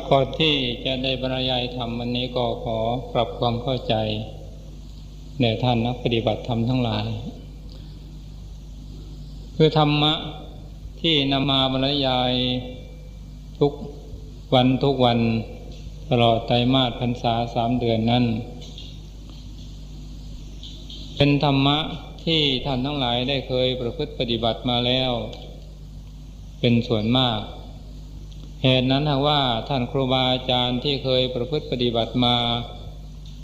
ก่อนที่จะได้บรรยายธรรมวันนี้ก็ขอปรับความเข้าใจแด่ท่านนักปฏิบัติธรรมทั้งหลายคือธรรมะที่นำมาบรรยายทุกวันตลอดไตรมาสพรรษา3 เดือนนั้นเป็นธรรมะที่ท่านทั้งหลายได้เคยประพฤติปฏิบัติมาแล้วเป็นส่วนมากเหตุนั้นหากว่าท่านครูบาอาจารย์ที่เคยประพฤติปฏิบัติมา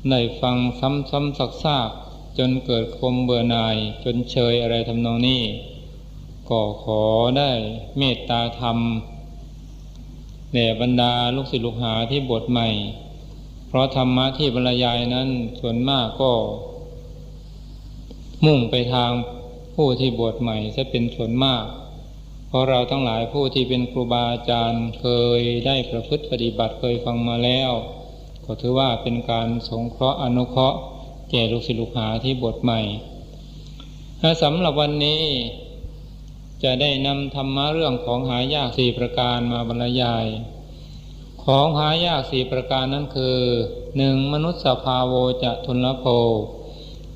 ได้ฟังซ้ำๆซากๆจนเกิดความเบื่อหน่ายจนเชยอะไรทำนองนี้ก็ขอได้เมตตาธรรมแด่บรรดาลูกศิษย์ลูกหาที่บวชใหม่เพราะธรรมะที่บรรยายนั้นส่วนมากก็มุ่งไปทางผู้ที่บวชใหม่จะเป็นส่วนมากเพราะเราทั้งหลายผู้ที่เป็นครูบาอาจารย์เคยได้ประพฤติปฏิบัติเคยฟังมาแล้วก็ถือว่าเป็นการสงเคราะห์อนุเคราะห์แก่ลูกศิษย์ลูกหาที่บวชใหม่สำหรับวันนี้จะได้นำธรรมะเรื่องของหายาก4 ประการมาบรรยายของหายาก4 ประการนั้นคือ 1. มนุษย์สภาโวจะทุลโภ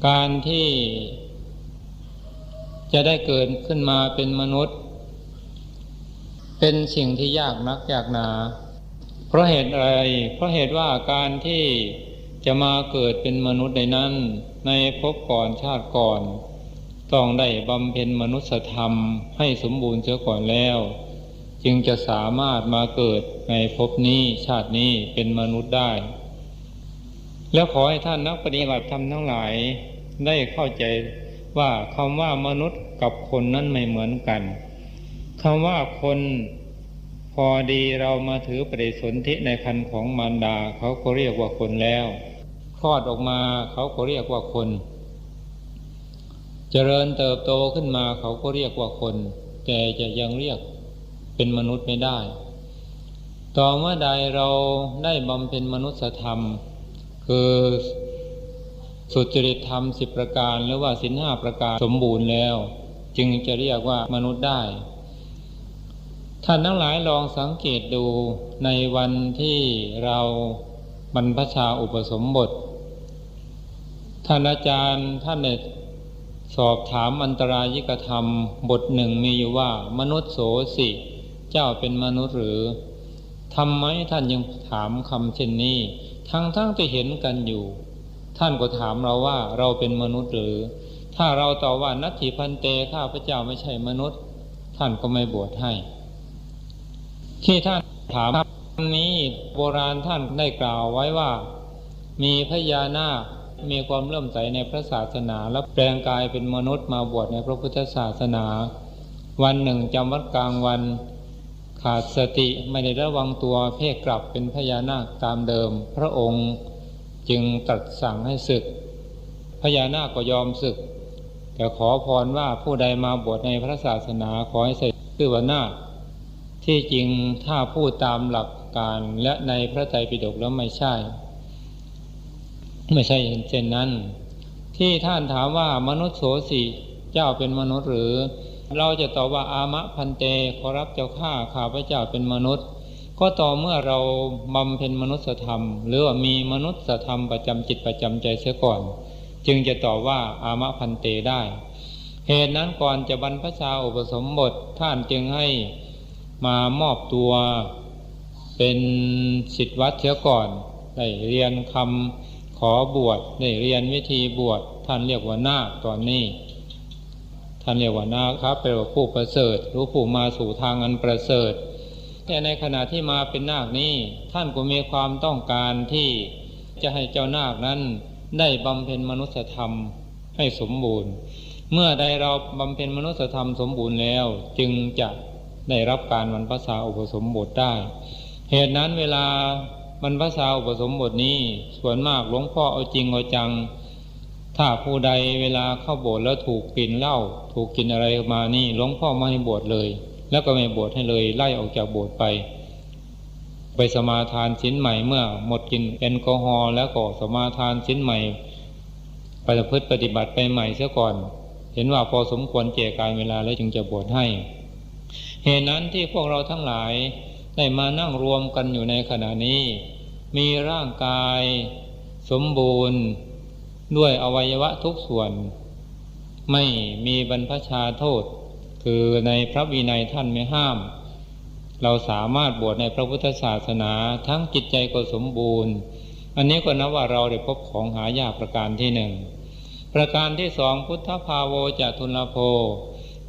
การที่จะได้เกิดขึ้นมาเป็นมนุษย์เป็นสิ่งที่ยากนักยากหนาเพราะเหตุอะไรเพราะเหตุว่าการที่จะมาเกิดเป็นมนุษย์ในนั้นในภพก่อนชาติก่อนต้องได้บำเพ็ญมนุษยธรรมให้สมบูรณ์เสียก่อนแล้วจึงจะสามารถมาเกิดในภพนี้ชาตินี้เป็นมนุษย์ได้แล้วขอให้ท่านนักปฏิบัติธรรมทั้งหลายได้เข้าใจว่าคำว่ามนุษย์กับคนนั้นไม่เหมือนกันคำว่าคนพอดีเรามาถือปฏิสนธิในครรภ์ของมารดาเขาก็เรียกว่าคนแล้วคลอดออกมาเขาก็เรียกว่าคนเจริญเติบโตขึ้นมาเขาก็เรียกว่าคนแต่จะยังเรียกเป็นมนุษย์ไม่ได้ต่อเมื่อใดเราได้บำเพ็ญมนุษยธรรมคือสุจริตธรรม10 ประการหรือว่าศีล5 ประการสมบูรณ์แล้วจึงจะเรียกว่ามนุษย์ได้ท่านทั้งหลายลองสังเกตดูในวันที่เราบรรพชาอุปสมบทท่านอาจารย์ท่านได้สอบถามอันตรายิกธรรมบทหนึ่งมีอยู่ว่ามนุษย์โสสิเจ้าเป็นมนุษย์หรือทำไมท่านยังถามคำเช่นนี้ทั้งที่เห็นกันอยู่ท่านก็ถามเราว่าเราเป็นมนุษย์หรือถ้าเราตอบว่านัตถิพันเตข้าพเจ้าไม่ใช่มนุษย์ท่านก็ไม่บวชให้ที่ท่านถามนี้โบราณท่านได้กล่าวไว้ว่ามีพญานาคมีความเลื่อมใสในพระศาสนาและแปลงกายเป็นมนุษย์มาบวชในพระพุทธศาสนาวันหนึ่งจำวัดกลางวันขาดสติไม่ได้ระวังตัวเพ่กลับเป็นพญานาคตามเดิมพระองค์จึงตรัสสั่งให้สึกพญานาคก็ยอมสึกแต่ขอพรว่าผู้ใดมาบวชในพระศาสนาขอให้ใส่ชื่อว่านาคที่จริงถ้าพูดตามหลักการและในพระไตรปิฎกแล้วไม่ใช่เช่นนั้นที่ท่านถามว่ามนุษย์โสสิเจ้าเป็นมนุษย์หรือเราจะตอบว่าอามะพันเตขอรับเจ้าข้าพเจ้าเป็นมนุษย์ก็ต่อเมื่อเราบำเพ็ญมนุษยธรรมหรือว่ามีมนุษยธรรมประจำจิตประจำใจเสียก่อนจึงจะตอบว่าอามะพันเตได้เหตุนั้นก่อนจะบรรพชาอุปสมบทท่านจึงให้มามอบตัวเป็นศิษย์วัดเสียก่อนได้เรียนคำขอบวชได้เรียนวิธีบวชท่านเรียกว่านาคตอนนี้ท่านเรียกว่านาคครับเป็นผู้ประเสริฐรู้ผู้มาสู่ทางอันประเสริฐแต่ในขณะที่มาเป็นนาคนี้ท่านก็มีความต้องการที่จะให้เจ้านาคนั้นได้บำเพ็ญมนุษยธรรมให้สมบูรณ์เมื่อใดเราบำเพ็ญมนุษยธรรมสมบูรณ์แล้วจึงจะได้รับการบรรพชาอุปสมบทได้เหตุนั้นเวลาบรรพชาอุปสมบทนี้ส่วนมากหลวงพ่อเอาจริงเอาจังถ้าผู้ใดเวลาเข้าโบสถ์แล้วถูกกลิ่นเหล้าถูกกลิ่นอะไรมานี่หลวงพ่อไม่ให้บวชเลยแล้วก็ไม่บวชให้เลยไล่ออกจากโบสถ์ไปสมาทานศีลใหม่เมื่อหมดกลิ่นแอลกอฮอล์แล้วก็สมาทานศีลใหม่ไปประพฤติปฏิบัติไปใหม่เสียก่อนเห็นว่าพอสมควรแก่การเวลาแล้วจึงจะบวชให้เหตุนั้นที่พวกเราทั้งหลาย ได้มานั่งรวมกันอยู่ในขณะนี้มีร่างกายสมบูรณ์ด้วยอวัยวะทุกส่วนไม่มีบรรพชาโทษคือในพระวินัยท่านไม่ห้ามเราสามารถบวชในพระพุทธศาสนาทั้งจิตใจก็สมบูรณ์อันนี้ก็นับว่าเราได้พบของหายากประการที่หนึ่งประการที่สองพุทธภาโวจะทุลโภ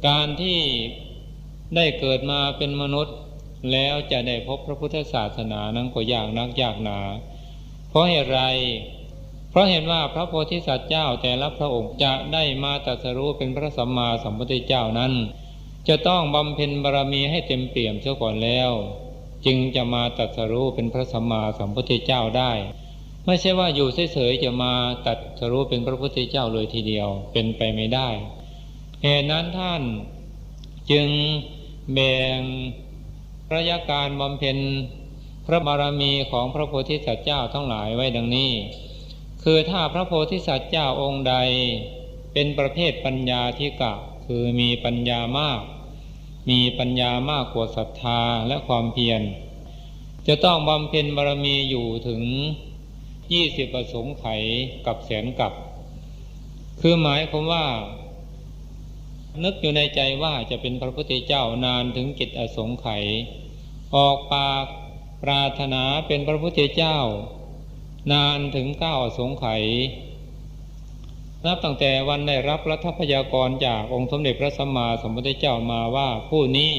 การที่ได้เกิดมาเป็นมนุษย์แล้วจะได้พบพระพุทธศาสนานั้นก็ยากนักยากหนาเพราะเหตุไรเพราะเห็นว่าพระโพธิสัตว์เจ้าแต่ละพระองค์จะได้มาตรัสรู้เป็นพระสัมมาสัมพุทธเจ้านั้นจะต้องบำเพ็ญบารมีให้เต็มเปี่ยมเสียก่อนแล้วจึงจะมาตรัสรู้เป็นพระสัมมาสัมพุทธเจ้าได้ไม่ใช่ว่าอยู่เฉยๆจะมาตรัสรู้เป็นพระพุทธเจ้าเลยทีเดียวเป็นไปไม่ได้เหตุนั้นท่านจึงแบ่งระยะการบำเพ็ญพระบารมีของพระโพธิสัตว์เจ้าทั้งหลายไว้ดังนี้คือถ้าพระโพธิสัตว์เจ้าองค์ใดเป็นประเภทปัญญาธิกะคือมีปัญญามากมีปัญญามากกว่าศรัทธาและความเพียรจะต้องบำเพ็ญบารมีอยู่ถึง20 อสงไขยกับแสนกับคือหมายความว่านึกอยู่ในใจว่าจะเป็นพระพุทธเจ้านานถึง7 อสงไขยออกปากปรารถนาเป็นพระพุทธเจ้านานถึง9 อสงไขยนับตั้งแต่วันได้รับรัฐพยากรจากองค์สมเด็จพระสัมมาสัมพุทธเจ้ามาว่าผู้นี้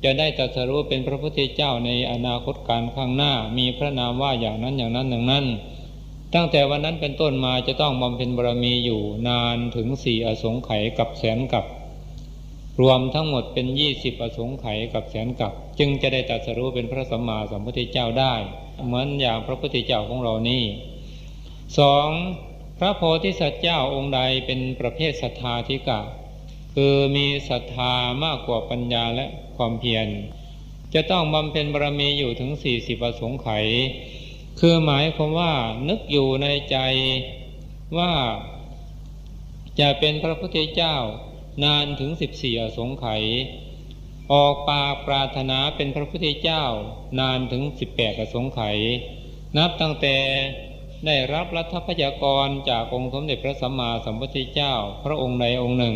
จะได้ตรัสรู้เป็นพระพุทธเจ้าในอนาคตการข้างหน้ามีพระนามว่าอย่างนั้นอย่างนั้นอย่างนั้นตั้งแต่วันนั้นเป็นต้นมาจะต้องบำเพ็ญบารมีอยู่นานถึง4 อสงไขยกับแสนกับรวมทั้งหมดเป็น20 อสงไขยกับแสนกับจึงจะได้ตรัสรู้เป็นพระสัมมาสัมพุทธเจ้าได้เหมือนอย่างพระพุทธเจ้าของเรานี่2พระโพธิสัตว์เจ้าองค์ใดเป็นประเภทศรัทธาธิกะคือมีศรัทธามากกว่าปัญญาและความเพียรจะต้องบำเพ็ญบารมีอยู่ถึง40 อสงไขยคือหมายความว่านึกอยู่ในใจว่าจะเป็นพระพุทธเจ้านานถึง14 อสงไขยออกปากปรารถนาเป็นพระพุทธเจ้านานถึง18 อสงไขยนับตั้งแต่ได้รับรัฐพยากรจากองค์สมเด็จพระสัมมาสัมพุทธเจ้าพระองค์ใดองค์หนึ่ง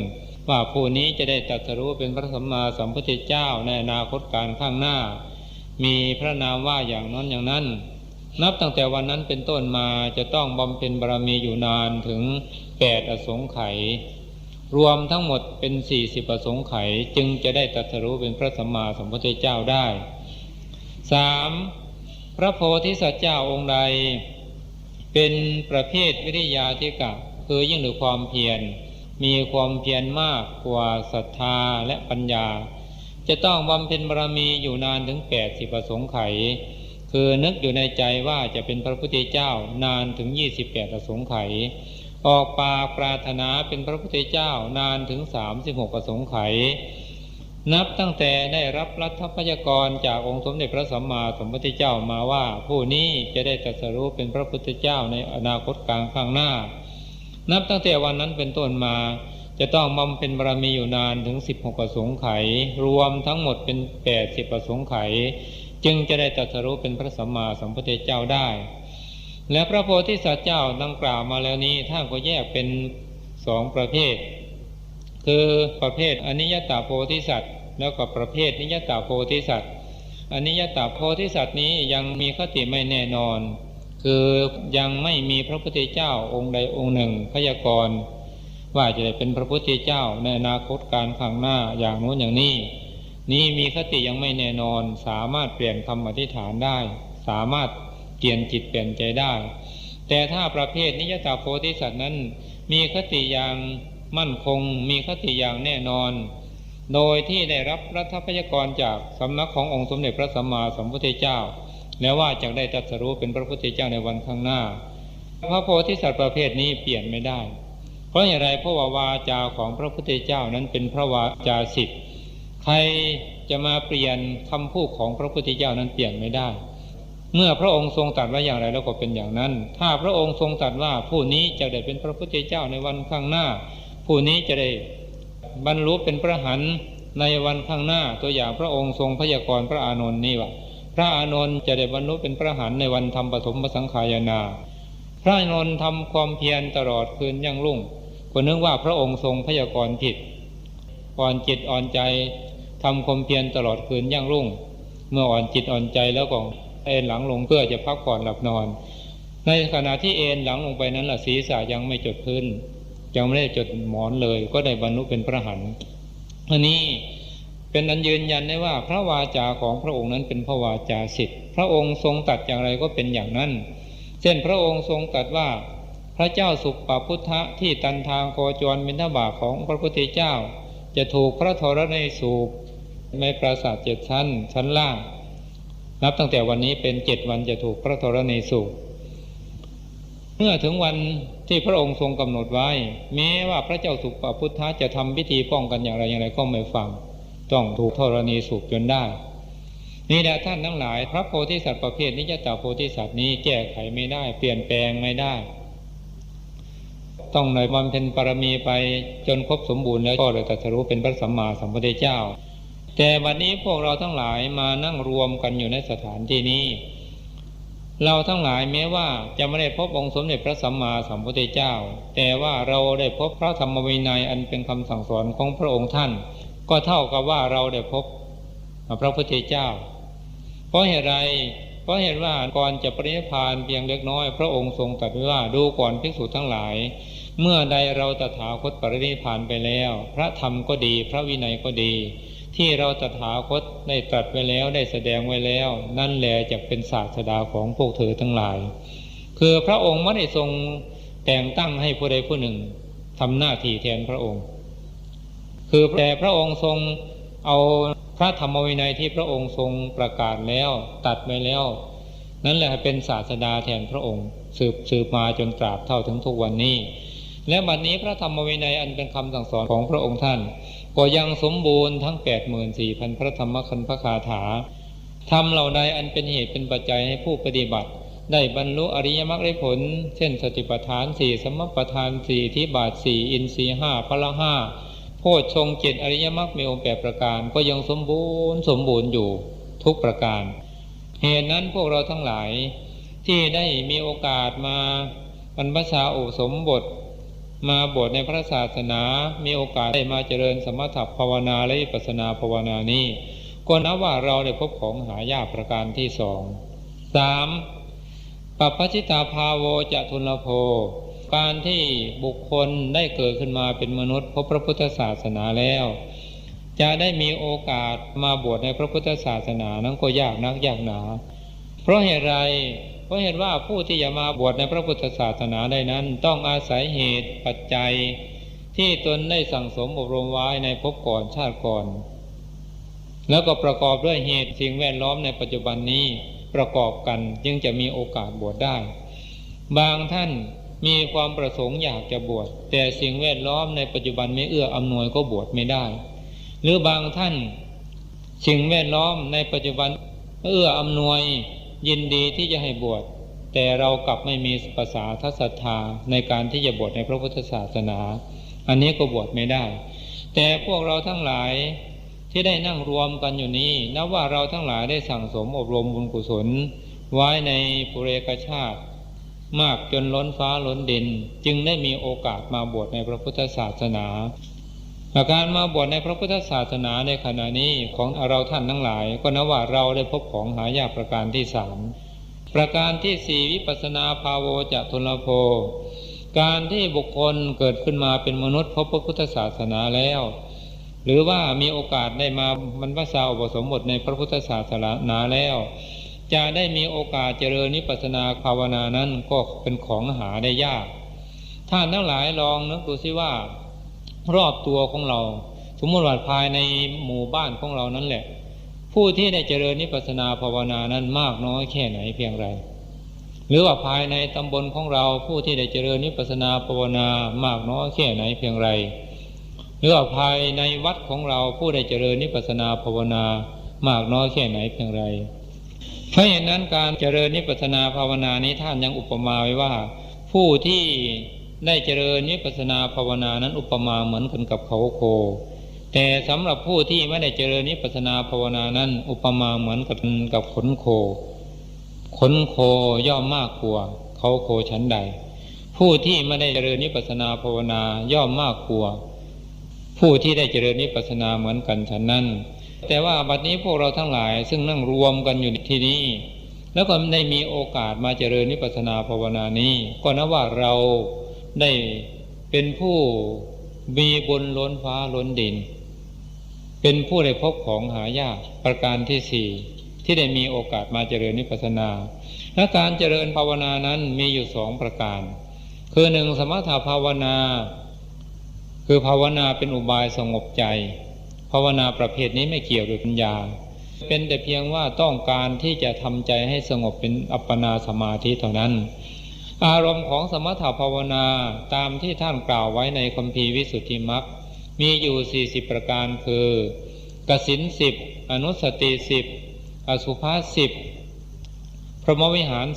ว่าผู้นี้จะได้ตรัสรู้เป็นพระสัมมาสัมพุทธเจ้าในอนาคตการข้างหน้ามีพระนามว่าอย่างนั้นอย่างนั้นนับตั้งแต่วันนั้นเป็นต้นมาจะต้องบำเพ็ญบารมีอยู่นานถึง8 อสงไขยรวมทั้งหมดเป็น40 อสงไขยจึงจะได้ตรัสรู้เป็นพระสัมมาสัมพุทธเจ้าได้3พระโพธิสัตว์เจ้าองค์ใดเป็นประเภทวิริยาธิกะคือยิ่งด้วยความเพียรมีความเพียรมากกว่าศรัทธาและปัญญาจะต้องบำเพ็ญบารมีอยู่นานถึง80 อสงไขยคือนึกอยู่ในใจว่าจะเป็นพระพุทธเจ้านานถึง28 อสงไขยออกปากปรารถนาเป็นพระพุทธเจ้านานถึง36 อสงไขยนับตั้งแต่ได้รับรัฐพยากรจากองค์สมเด็จพระสัมมาสัมพุทธเจ้ามาว่าผู้นี้จะได้ตรัสรู้เป็นพระพุทธเจ้าในอนาคตการข้างหน้านับตั้งแต่วันนั้นเป็นต้นมาจะต้องบำเพ็ญบารมีอยู่นานถึง16 อสงไขยรวมทั้งหมดเป็น80 อสงไขยจึงจะได้ตรัสรู้เป็นพระสัมมาสัมพุทธเจ้าได้และพระโพธิสัตว์เจ้าดังกล่าวมาแล้วนี้ท่านก็แยกเป็น2 ประเภทคือประเภทอนิยตโพธิสัตว์แล้วก็ประเภทนิยตโพธิสัตว์อนิยตโพธิสัตว์นี้ยังมีคติไม่แน่นอนคือยังไม่มีพระพุทธเจ้าองค์ใดองค์หนึ่งพยากรณ์ว่าจะได้เป็นพระพุทธเจ้าในอนาคตการข้างหน้าอย่างโน้นอย่างนี้นี่มีคติยังไม่แน่นอนสามารถเปลี่ยนคำอธิษฐานได้สามารถเปลี่ยนจิตเปลี่ยนใจได้แต่ถ้าประเภทนิยตโพธิสัตว์นั้นมีคติอย่างมั่นคงมีคติอย่างแน่นอนโดยที่ได้รับรัฐพยากรจากสำนักขององค์สมเด็จพระสัมมาสัมพุทธเจ้าแล้วว่าจะได้ตรัสรู้เป็นพระพุทธเจ้าในวันข้างหน้าพระโพธิสัตว์ประเภทนี้เปลี่ยนไม่ได้เพราะอย่างไรเพราะว่าวาจาของพระพุทธเจ้านั้นเป็นพระวาจาสิทธิ์ใครจะมาเปลี่ยนคำพูดของพระพุทธเจ้านั้นเปลี่ยนไม่ได้เมื่อพระองค์ทรงตรัสไว้อย่างไรแล้วก็เป็นอย่างนั้นถ้าพระองค์ทรงตรัสว่าผู้นี้จะได้เป็นพระพุทธเจ้าในวันข้างหน้าผู้นี้จะได้บรรลุเป็นพระอรหันต์ในวันข้างหน้าตัวอย่างพระองค์ทรงพยากรณ์พระอานนท์นี่ว่า ระอานนท์จะได้บรรลุเป็นพระอรหันต์ในวันทำปฐมสังขายนาพระอานนท์ทำความเพียรตลอดคืนยั่งรุ่งก็นึกว่าพระองค์ทรงพยากรณ์ผิดอ่อนจิตอ่อนใจทำความเพียรตลอดคืนยั่งรุ่งเมื่ออ่อนจิตอ่อนใจแล้วก็เอนหลังลงเพื่อจะพักผ่อนหลับนอนในขณะที่เอนหลังลงไปนั้นศีรษะยังไม่จดพื้นยังไม่ได้จดหมอนเลยก็ได้บรรลุเป็นพระอรหันต์อันนี้เป็นอันยืนยันได้ว่าพระวาจาของพระองค์นั้นเป็นพระวาจาสิทธิ์พระองค์ทรงตรัสอย่างไรก็เป็นอย่างนั้นเช่นพระองค์ทรงตรัสว่าพระเจ้าสุปปพุทธะที่ตันทางโคจรบิณฑบาตของพระพุทธเจ้าจะถูกพระธรณีสูบในปราสาท7 ชั้นล่างนับตั้งแต่วันนี้เป็น7 วันจะถูกพระธรณีสูบเมื่อถึงวันที่พระองค์ทรงกำหนดไว้แม้ว่าพระเจ้าสุปปพุทธะจะทำพิธีป้องกันอย่างไรก็ไม่ฟังต้องถูกธรณีสูบจนได้นี่แหละท่านทั้งหลายพระโพธิสัตว์ประเภทนิจจโพธิสัตว์นี้แก้ไขไม่ได้เปลี่ยนแปลงไม่ได้ต้องหน่อยบำเพ็ญบารมีไปจนครบสมบูรณ์แล้วก็เลยตรัสรู้เป็นพระสัมมาสัมพุทธเจ้าแต่วันนี้พวกเราทั้งหลายมานั่งรวมกันอยู่ในสถานที่นี้เราทั้งหลายแม้ว่าจะไม่ได้พบองค์สมเด็จพระสัมมาสัมพุทธเจ้าแต่ว่าเราได้พบพระธรรมวินัยอันเป็นคำสั่งสอนของพระองค์ท่านก็เท่ากับว่าเราได้พบพระพุทธเจ้าเพราะเหตุไรเพราะเหตุว่าก่อนจะปรินิพพานเพียงเล็กน้อยพระองค์ทรงตรัสว่าดูก่อนภิกษุทั้งหลายเมื่อใดเราตถาคตปรินิพพานไปแล้วพระธรรมก็ดีพระวินัยก็ดีที่เราตถาคตได้ตรัสไว้แล้วได้แสดงไว้แล้วนั่นแหละจะเป็นศาสดาของพวกเธอทั้งหลายคือพระองค์ไม่ได้ทรงแต่งตั้งให้ผู้ใดผู้หนึ่งทำหน้าที่แทนพระองค์คือแต่พระองค์ทรงเอาพระธรรมวินัยที่พระองค์ทรงประกาศแล้วตัดไว้แล้วนั่นแหละเป็นศาสดาแทนพระองค์สืบมาจนตราบเท่าถึงทุกวันนี้และบัดนี้พระธรรมวินัยอันเป็นคำสั่งสอนของพระองค์ท่านก็ยังสมบูรณ์ทั้ง 84,000 พระธรรมขันธ์คาถาธรรมเหล่าใดอันเป็นเหตุเป็นปัจจัยให้ผู้ปฏิบัติได้บรรลุอริยมรรคได้ผลเช่นสติปัฏฐาน4สมปัฏฐาน4อิทธิบาท4อินทรีย์5พละ5โพชฌงค์7อริยมรรคมีองค์8ประการก็ยังสมบูรณ์อยู่ทุกประการเหตุนั้นพวกเราทั้งหลายที่ได้มีโอกาสมาบรรพชาอุปสมบทมาบวชในพระศาสนามีโอกาสได้มาเจริญสมถภาวนาและวิปัสสนาภาวนานี้ก็นับว่าเราได้พบของหายากประการที่2 3ปัปปชิตาภาโวจะทุลโภการที่บุคคลได้เกิดขึ้นมาเป็นมนุษย์พบพระพุทธศาสนาแล้วจะได้มีโอกาสมาบวชในพระพุทธศาสนานั้นก็ยากนักยากหนาเพราะเหตุไรเพราะเหตุว่าผู้ที่จะมาบวชในพระพุทธศาสนาได้นั้นต้องอาศัยเหตุปัจจัยที่ตนได้สั่งสมอบรมไว้ในภพก่อนชาติก่อนแล้วก็ประกอบด้วยเหตุสิ่งแวดล้อมในปัจจุบันนี้ประกอบกันจึงจะมีโอกาสบวชได้บางท่านมีความประสงค์อยากจะบวชแต่สิ่งแวดล้อมในปัจจุบันไม่เอื้ออำนวยก็บวชไม่ได้หรือบางท่านสิ่งแวดล้อมในปัจจุบันเอื้ออำนวยยินดีที่จะให้บวชแต่เรากลับไม่มีภาษาทัศธาในการที่จะบวชในพระพุทธศาสนาอันนี้ก็บวชไม่ได้แต่พวกเราทั้งหลายที่ได้นั่งรวมกันอยู่นี้นับว่าเราทั้งหลายได้สั่งสมอบรมบุญกุศลไว้ในปุเรกชาติมากจนล้นฟ้าล้นดินจึงได้มีโอกาสมาบวชในพระพุทธศาสนาการมาบวชในพระพุทธศาสนาในขณะนี้ของเราท่านทั้งหลายก็นับว่าเราได้พบของหายากประการที่3ประการที่4วิปัสสนาภาโวจะทุลโภการที่บุคคลเกิดขึ้นมาเป็นมนุษย์พบพระพุทธศาสนาแล้วหรือว่ามีโอกาสได้มาบรรพชาอุปสมบทในพระพุทธศาสนาแล้วจะได้มีโอกาสเจริญวิปัสสนาภาวนานั้นก็เป็นของหาได้ยากท่านทั้งหลายลองนึกดูสิว่ารอบตัวของเราสมมติว่าภายในหมู่บ้านของเรานั้นแหละผู้ที่ได้เจริญวิปัสสนาภาวนานั้นมากน้อยแค่ไหนเพียงไรหรือว่าภายในตำบลของเราผู้ที่ได้เจริญวิปัสสนาภาวนามากน้อยแค่ไหนเพียงไรหรือว่าภายในวัดของเราผู้ได้เจริญวิปัสสนาภาวนามากน้อยแค่ไหนเพียงไรเพราะฉะนั้นการเจริญวิปัสสนาภาวนานี้ท่านยังอุปมาไว้ว่าผู้ที่ได้เจริญวิปัสสนาภาวนานั้นอุปมาเหมือนกันกับเขาโค แต่สำหรับผู้ที่ไม่ได้เจริญวิปัสสนาภาวนานั้นอุปมาเหมือนกับขนโคย่อมมากกว่าเขาโคชั้นใดผู้ที่ไม่ได้เจริญวิปัสสนาภาวนาย่อมมากกว่าผู้ที่ได้เจริญวิปัสสนาเหมือนกันฉันนั้นแต่ว่าบัดนี้พวกเราทั้งหลายซึ่งนั่งรวมกันอยู่ที่นี้แล้วก็ได้มีโอกาสมาเจริญวิปัสสนาภาวนานี้ก็นับว่าเราได้เป็นผู้มีบุญล้นฟ้าล้นดินเป็นผู้ได้พบของหายากประการที่สี่ที่ได้มีโอกาสมาเจริญวิปัสสนาและการเจริญภาวนานั้นมีอยู่สองประการคือหนึ่งสมถภาวนาคือภาวนาเป็นอุบายสงบใจภาวนาประเภทนี้ไม่เกี่ยวกับปัญญาเป็นแต่เพียงว่าต้องการที่จะทำใจให้สงบเป็นอัปปนาสมาธิเท่านั้นอารมณ์ของสมถภาวนาตามที่ท่านกล่าวไว้ในคัมภีร์วิสุทธิมรรคมีอยู่40ประการคือกสิณ10อนุสติ10อสุภะ10พรหมวิหาร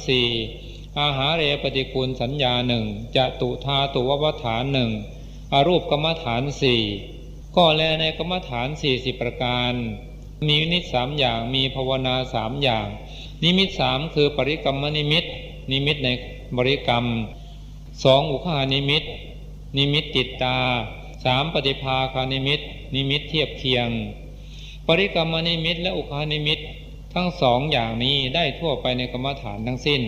4อาหาเรปฏิกูลสัญญา1จตุธาตุววัฏฐาน1อรูปกรรมฐาน4ก็แลในกรรมฐาน40ประการมีนิมิต3อย่างมีภาวนา3อย่างนิมิต3คือปริกรรมนิมิตนิมิตในบริกรรม2อุคหานิมิตนิมิตติดตา3ปฏิภาคานิมิตนิมิตเทียบเคียงปริกรรมนิมิตและอุคหานิมิตทั้งสองอย่างนี้ได้ทั่วไปในกรรมฐานทั้งสิ้น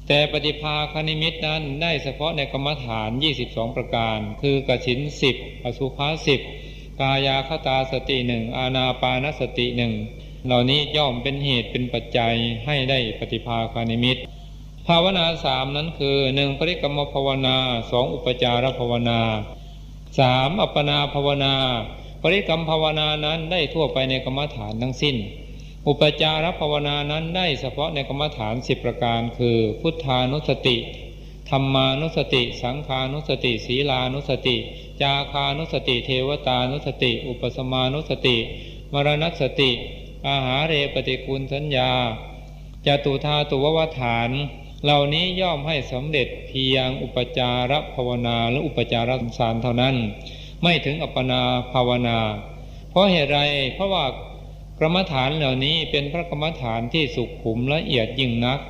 แต่ปฏิภาคานิมิตนั้นได้เฉพาะในกรรมฐาน22ประการคือกสิณ10อสุภะ10กายาคตาสติ1อานาปานสติ1เหล่านี้ย่อมเป็นเหตุเป็นปัจจัยให้ได้ปฏิภาคานิมิตภาวนา3นั้นคือ1ปริกรรมภาวนา2อุปจารภาวนา3อัปปนาภาวนาปริกรรมภาวนานั้นได้ทั่วไปในกรรมฐานทั้งสิ้นอุปจารภาวนานั้นได้เฉพาะในกรรมฐาน10ประการคือพุทธานุสติธัมมานุสติสังฆานุสติศีลานุสติจาคานุสติเทวตานุสติอุปสมานุสติมรณสติอาหาเรปฏิกูลสัญญาจตุธาตุววัฏฐานเหล่านี้ย่อมให้สำเร็จเพียงอุปจารภาวนาและอุปจารสารเท่านั้นไม่ถึงอัปปนาภาวนาเพราะเหตุไรเพราะว่ากรรมฐานเหล่านี้เป็นพระกรรมฐานที่สุขุมละเอียดยิ่งนัก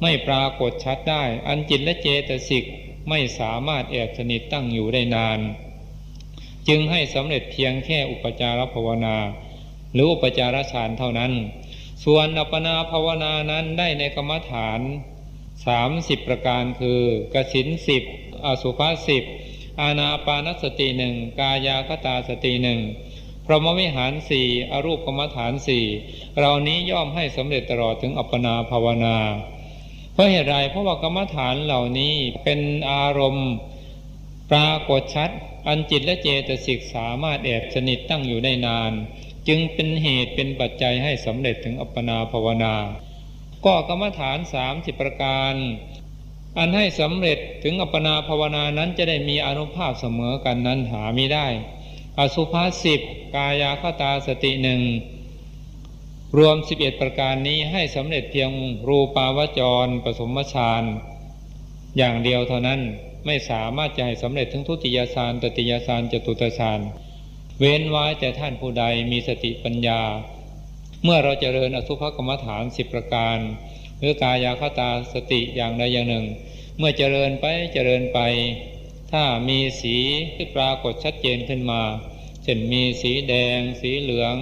ไม่ปรากฏชัดได้อันจิตและเจตสิกไม่สามารถแอบสนิทตั้งอยู่ได้นานจึงให้สำเร็จเพียงแค่อุปจารภาวนาหรืออุปจารฌานเท่านั้นส่วนอัปปนาภาวนานั้นได้ในกรรมฐาน30ประการคือกสิณ10อสุภะ10อานาปานสติ1กายาคตาสติ1พรหมวิหาร4อรูปกรรมฐาน4เหล่านี้ย่อมให้สำเร็จตลอดถึงอัปปนาภาวนาเพราะเหตุไรเพราะว่ากรรมฐานเหล่านี้เป็นอารมณ์ปรากฏชัดอันจิตและเจตสิกสามารถแอบสนิทตั้งอยู่ได้นานจึงเป็นเหตุเป็นปัจจัยให้สำเร็จถึงอัปปนาภาวนาก็กรรมฐาน30ประการอันให้สำเร็จถึงอัปปนาภาวนานั้นจะได้มีอานุภาพเสมอกันนั้นหาไม่ได้อสุภะ10กายาคตาสติ1รวม11ประการนี้ให้สำเร็จเพียงรูปาวจรปฐมฌานอย่างเดียวเท่านั้นไม่สามารถจะให้สำเร็จถึงทุติยฌานตติยฌานจตุตฌานเว้นไว้แต่ท่านผู้ใดมีสติปัญญาเมื่อเราเจริญอสุภกรรมฐาน10ประการหรือกายาคตาสติอย่างใดอย่างหนึ่งเมื่อเจริญไปถ้ามีสีที่ปรากฏชัดเจนขึ้นมาเช่นมีสีแดงสีเหลือง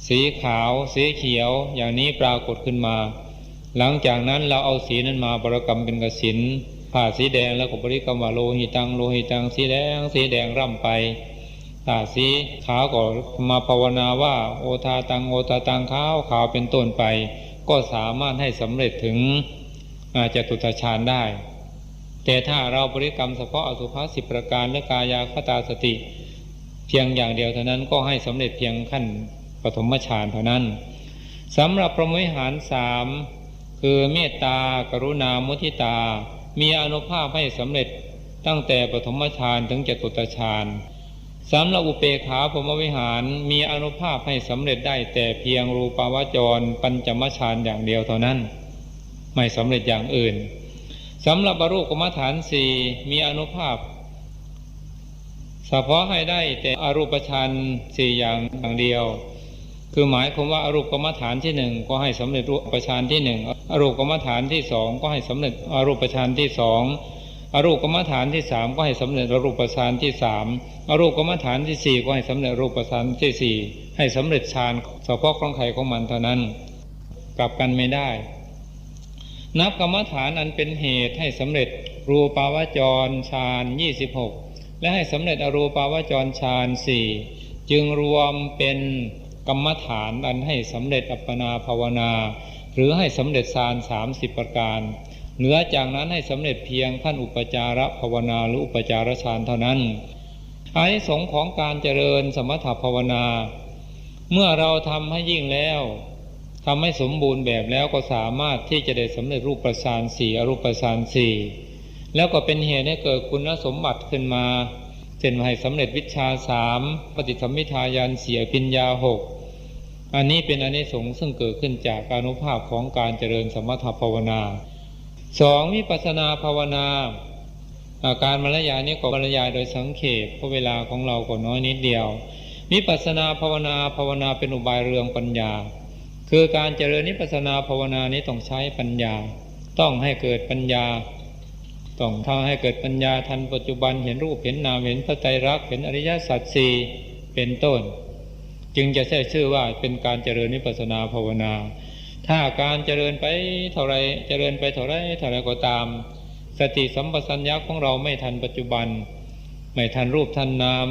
สีขาวสีเขียวอย่างนี้ปรากฏขึ้นมาหลังจากนั้นเราเอาสีนั้นมาบริกรรมเป็นกสิณผ่าสีแดงแล้วก็บริกรรมว่าโลหิตังโลหิตังสีแดงร่ำไปถ้าสีขาวก็มาภาวนาว่าโอทาตังขาวเป็นต้นไปก็สามารถให้สำเร็จถึงจตุตฌานได้แต่ถ้าเราบริกรรมเฉพาะอสุภะ10ประการและกายาคตาสติเพียงอย่างเดียวเท่านั้นก็ให้สำเร็จเพียงขั้นปฐมฌานเท่านั้นสำหรับพรหมวิหาร3คือเมตตากรุณามุทิตามีอานุภาพให้สำเร็จตั้งแต่ปฐมฌานถึงจตุตฌานสำหรับอุเบกขาพรหมวิหารมีอานุภาพให้สำเร็จได้แต่เพียงรูปาวจรปัญจมฌานอย่างเดียวเท่านั้นไม่สำเร็จอย่างอื่นสำหรับบรรลุกรรมฐาน4มีอานุภาพ เฉพาะให้ได้แต่อรูปฌานสี่อย่างเดียวคือหมายความว่าอรูปกรรมฐานที่หนึ่งก็ให้สำเร็จรูปฌานที่หนึ่งอรูปกรรมฐานที่สองก็ให้สำเร็จอรูปฌานที่สองอรูปกรรมฐานที่สามก็ให้สำเร็จอรูปฌานที่สามอรูปกรรมฐานที่สี่ก็ให้สำเร็จอรูปฌานที่สี่ให้สำเร็จฌานเฉพาะของใครของมันเท่านั้นกลับกันไม่ได้นับกรรมฐานอันเป็นเหตุให้สำเร็จรูปาวจรฌาน26และให้สำเร็จอรูปาวจรฌาน4จึงรวมเป็นกรรมฐานอันให้สำเร็จอัปปนาภาวนาหรือให้สำเร็จฌาน30ประการเหนือจากนั้นให้สำเร็จเพียงขั้นอุปจารภาวนาหรืออุปจารฌานเท่านั้นอานิสงส์ของการเจริญสมถภาวนาเมื่อเราทำให้ยิ่งแล้วทำให้สมบูรณ์แบบแล้วก็สามารถที่จะได้สำเร็จรูปฌาน4อรูปฌาน4แล้วก็เป็นเหตุให้เกิดคุณสมบัติขึ้นมาเช่นให้สำเร็จวิชชา3ปฏิสัมภิทาญาณ4อภิญญา6อันนี้เป็นอานิสงส์ซึ่งเกิดขึ้นจากอานุภาพของการเจริญสมถภาวนา2วิปัสสนาภาวนาการบรรยายนี้ก็บรรยายโดยสังเขปเพราะเวลาของเราก็น้อยนิดเดียววิปัสสนาภาวนาเป็นอุบายเรืองปัญญาคือการเจริญวิปัสสนาภาวนานี้ต้องใช้ปัญญาต้องให้เกิดปัญญาต้องทำให้เกิดปัญญาทันปัจจุบันเห็นรูปเห็นนามเห็นพระไตรลักษณ์เห็นอริยสัจสี่เป็นต้นจึงจะใช้ชื่อว่าเป็นการเจริญวิปัสสนาภาวนาถ้าการเจริญไปเท่าไรเจริญไปเท่าไรก็ตามสติสัมปชัญญะของเราไม่ทันปัจจุบันไม่ทันรูปทันนาม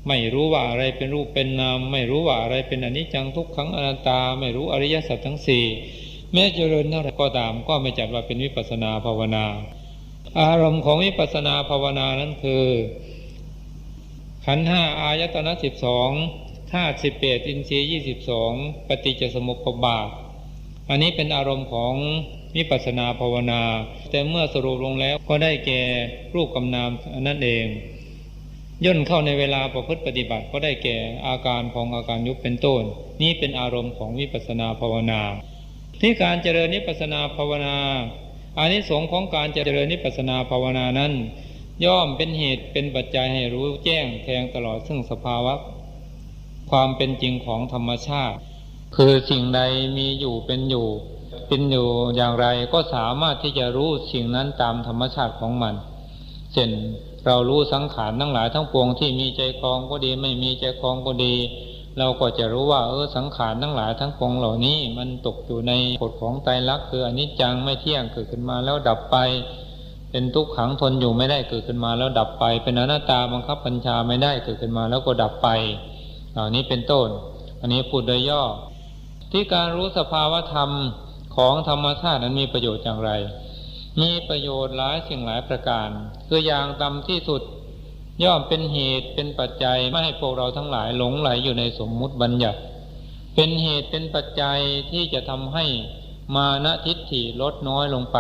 ไม่รู้ว่าอะไรเป็นรูปเป็นนามไม่รู้ว่าอะไรเป็นอนิจจังทุกขังอนัตตาไม่รู้อริยสัจทั้งสี่แม้เจริญเท่าไรก็ตามก็ไม่จัดว่าเป็นวิปัสสนาภาวนาอารมณ์ของวิปัสสนาภาวนานั้นคือขันธ์5อายตนะ12ธาตุ18อินทรีย์22ปฏิจจสมุปบาทอันนี้เป็นอารมณ์ของวิปัสสนาภาวนาแต่เมื่อสรุปลงแล้วก็ได้แก่รูปกับนามนั่นเองย่นเข้าในเวลาประพฤติปฏิบัติก็ได้แก่อาการของอาการยุบเป็นต้นนี้เป็นอารมณ์ของวิปัสสนาภาวนาที่การเจริญวิปัสสนาภาวนาอานิสงส์ของการเจริญวิปัสสนาภาวนานั้นย่อมเป็นเหตุเป็นปัจจัยให้รู้แจ้งแทงตลอดซึ่งสภาวะความเป็นจริงของธรรมชาติคือสิ่งใดมีอยู่เป็นอยู่อย่างไรก็สามารถที่จะรู้สิ่งนั้นตามธรรมชาติของมันเช่นเรารู้สังขารทั้งหลายทั้งปวงที่มีใจครองก็ดีไม่มีใจครองก็ดีเราก็จะรู้ว่าสังขารทั้งหลายทั้งปวงเหล่านี้มันตกอยู่ในกฎของไตรลักษณ์คืออนิจจังไม่เที่ยงเกิดขึ้นมาแล้วดับไปเป็นทุกขังทนอยู่ไม่ได้เกิดขึ้นมาแล้วดับไปเป็นอนัตตาบังคับบัญชาไม่ได้เกิดขึ้นมาแล้วก็ดับไปเหล่านี้เป็นต้นอันนี้พูดโดยย่อที่การรู้สภาวธรรมของธรรมชาตินั้นมีประโยชน์อย่างไรมีประโยชน์หลายสิ่งหลายประการคืออย่างต่ำที่สุดย่อมเป็นเหตุเป็นปัจจัยไม่ให้พวกเราทั้งหลายหลงไหลอยู่ในสมมุติบัญญัติเป็นเหตุเป็นปัจจัยที่จะทำให้มานะทิฏฐิลดน้อยลงไป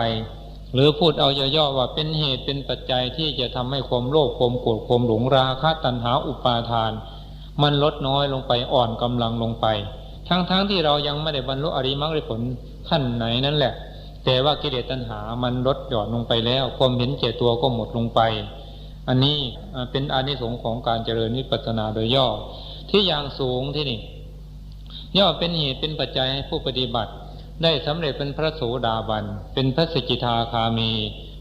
หรือพูดเอาย่อๆว่าเป็นเหตุเป็นปัจจัยที่จะทำให้ความโลภความโกรธความหลงราคะตัณหาอุปาทานมันลดน้อยลงไปอ่อนกำลังลงไปทั้งที่เรายังไม่ได้บรรลุอริยมรรคผลขั้นไหนนั่นแหละแต่ว่ากิเลสตัณหามันลดหย่อนลงไปแล้วความเห็นแก่ตัวก็หมดลงไปอันนี้เป็นอานิสงส์ของการเจริญวิปัสสนาโดยย่อที่อย่างสูงที่นี่ย่อเป็นเหตุเป็นปัจจัยให้ผู้ปฏิบัติได้สำเร็จเป็นพระโสดาบันเป็นพระสกิทาคามี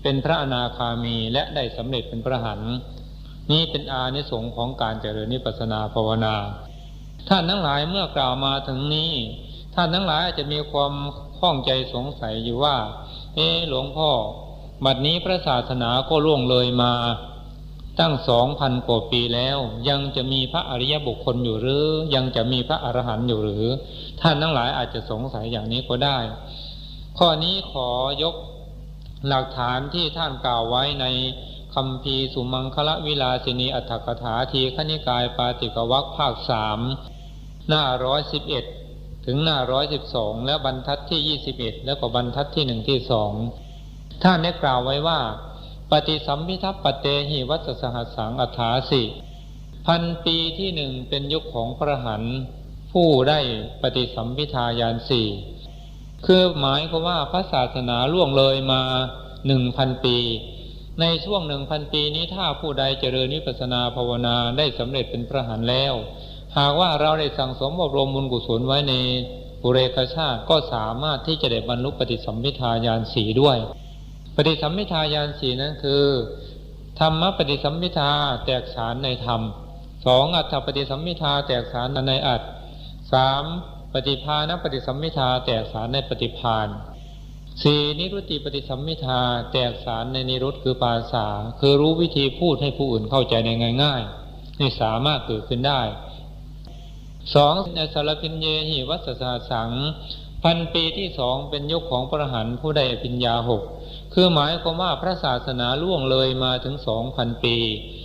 เป็นพระอนาคามีและได้สำเร็จเป็นพระอรหันต์นี่เป็นอานิสงส์ของการเจริญวิปัสสนาภาวนาท่านทั้งหลายเมื่อกล่าวมาถึงนี้ท่านทั้งหลายอาจจะมีความข้องใจสงสัยอยู่ว่าหลวงพ่อบัดนี้พระศาสนาก็ล่วงเลยมาตั้ง 2,000 กว่าปีแล้วยังจะมีพระอริยบุคคลอยู่หรือยังจะมีพระอรหันต์อยู่หรือท่านทั้งหลายอาจจะสงสัยอย่างนี้ก็ได้ข้อนี้ขอยกหลักฐานที่ท่านกล่าวไว้ในคัมภีร์สุมังคลวิลาสินีอัตถกถาทีฆนิกายปาติกวรรคภาค3หน้า111ถึงหน้า112และบรรทัดที่21แล้วก็บรรทัดที่1ที่2ท่านได้กล่าวไว้ว่าปฏิสัมภิทัปปเตหิวัสสหัสสังอัฏฐาสิ1,000 ปีที่1เป็นยุคของพระอรหันต์ผู้ได้ปฏิสัมภิทาญาณ4คือหมายความว่าพระศาสนาล่วงเลยมา 1,000 ปี ในช่วง 1,000 ปีนี้ถ้าผู้ใดเจริญวิปัสสนาภาวนาได้สำเร็จเป็นพระอรหันต์แล้วหากว่าเราได้สั่งสมอบรมบุญกุศลไว้ในปุเรกชาติก็สามารถที่จะได้บรรลุปฏิสัมภิทาญาณสี่ด้วยปฏิสัมภิทาญาณสี่นั้นคือธรรมปฏิสัมภิทาแตกฉานในธรรม 2. อัตถปฏิสัมภิทาแตกฉานในอัตถ์ 3. ปฏิภาณปฏิสัมภิทาแตกฉานในปฏิภาณ 4. นิรุตติปฏิสัมภิทาแตกฉานในนิรุตคือภาษาคือรู้วิธีพูดให้ผู้อื่นเข้าใจในง่ายๆนี่สามารถเกิดขึ้นได้ 2. ในสารพิญเยหิวัสสาสัง1,000 ปีที่ 2เป็นยุคของพระอรหันต์ผู้ได้อภิญญา 6คือหมายความว่าพระศาสนาล่วงเลยมาถึง 2,000 ปี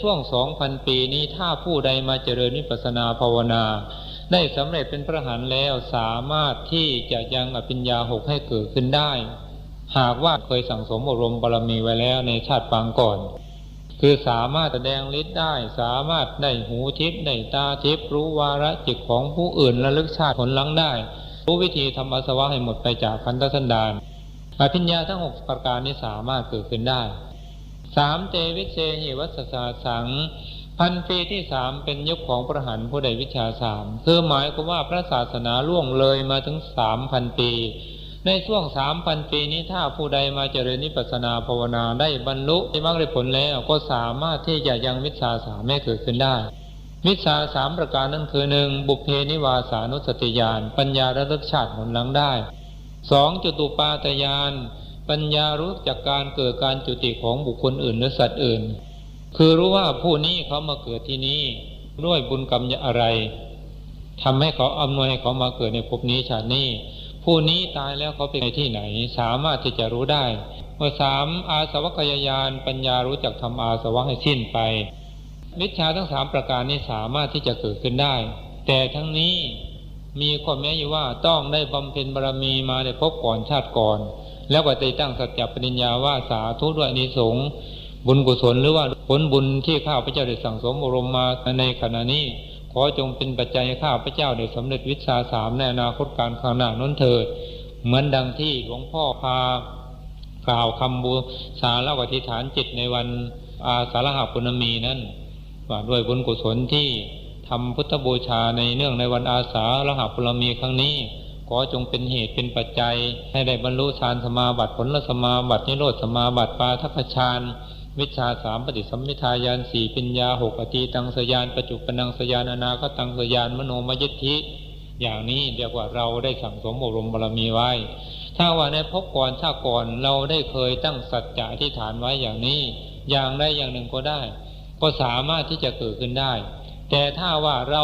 ช่วง 2,000 ปีนี้ถ้าผู้ใดมาเจริญวิปัสสนาภาวนาได้สำเร็จเป็นพระอรหันต์แล้วสามารถที่จะยังอภิญญา 6ให้เกิดขึ้นได้หากว่าเคยสั่งสมอบรมบารมีไว้แล้วในชาติปางก่อนคือสามารถแสดงฤทธิ์ได้สามารถได้หูทิพย์ได้ตาทิพย์รู้วาระจิตของผู้อื่นระลึกชาติผลหลังได้รู้วิธีทำอาสวะให้หมดไปจากขันธสันดานอภิญญาทั้ง6ประการนี้สามารถเกิดขึ้นได้ 3. เตวิเชหิวัสสาสัง1,000 ปีที่ 3เป็นยุคของพระอรหันต์ผู้ได้วิชา 3คือหมายความว่าพระศาสนาล่วงเลยมาถึง 3,000 ปีในช่วง 3,000 ปีนี้ถ้าผู้ใดมาเจริญวิปัสสนาภาวนาได้บรรลุมรรคได้ผลแล้วก็สามารถที่จะยังวิชา 3ให้เกิดขึ้นได้วิชา 3ประการนั้นคือ 1. บุพเพนิวาสานุสติญาณปัญญาระลึกชาติผลหลังได้ 2. จตุปาตญาณปัญญารู้จากการเกิดการจุติของบุคคลอื่นหรือสัตว์อื่นคือรู้ว่าผู้นี้เขามาเกิดที่นี้ด้วยบุญกรรมอะไรทำให้เขาอำนวยให้เขามาเกิดในภพนี้ชาตินี้ผู้นี้ตายแล้วเขาไปที่ไหนสามารถที่จะรู้ได้ 3. อาสวัคยญาณปัญญารู้จักทำอาสวะให้สิ้นไปวิชาทั้ง3ประการนี้สามารถที่จะเกิดขึ้นได้แต่ทั้งนี้มีข้อแม้อยู่ว่าต้องได้บำเพ็ญบารมีมาในภพก่อนชาติก่อนแล้วก็ได้ตั้งสัจจปฏิญญาว่าสาธุด้วยอานิสงส์บุญกุศลหรือว่าผลบุญที่ข้าพเจ้าได้สั่งสมอบรมมาในขณะนี้ขอจงเป็นปัจจัยให้ข้าพเจ้าได้สำเร็จวิชา 3ในอนาคตการข้างหน้านั้นเถิดเหมือนดังที่หลวงพ่อพากล่าวคำบูชาและอธิษฐานจิตในวันอาสาฬหปุณมีนั้นว่าด้วยบุญกุศลที่ทำพุทธบูชาในเนื่องในวันอาสาฬหปุณมีครั้งนี้ขอจงเป็นเหตุเป็นปัจจัยให้ได้บรรลุฌานสมาบัติผลสมาบัตินิโรธสมาบัติปาทัคฌานวิชา 3ปฏิสัมภิทาญาณ4ปัญญา 6อตีตังสยานปัจจุปนังสยานอนาคตังสยานมโนมยิทธิอย่างนี้เรียกว่าเราได้สั่งสมอบรมบารมีไว้ถ้าว่าในภพก่อนชาติก่อนเราได้เคยตั้งสัจจะอธิษฐานไว้อย่างนี้อย่างใดอย่างหนึ่งก็ได้ก็สามารถที่จะเกิดขึ้นได้แต่ถ้าว่าเรา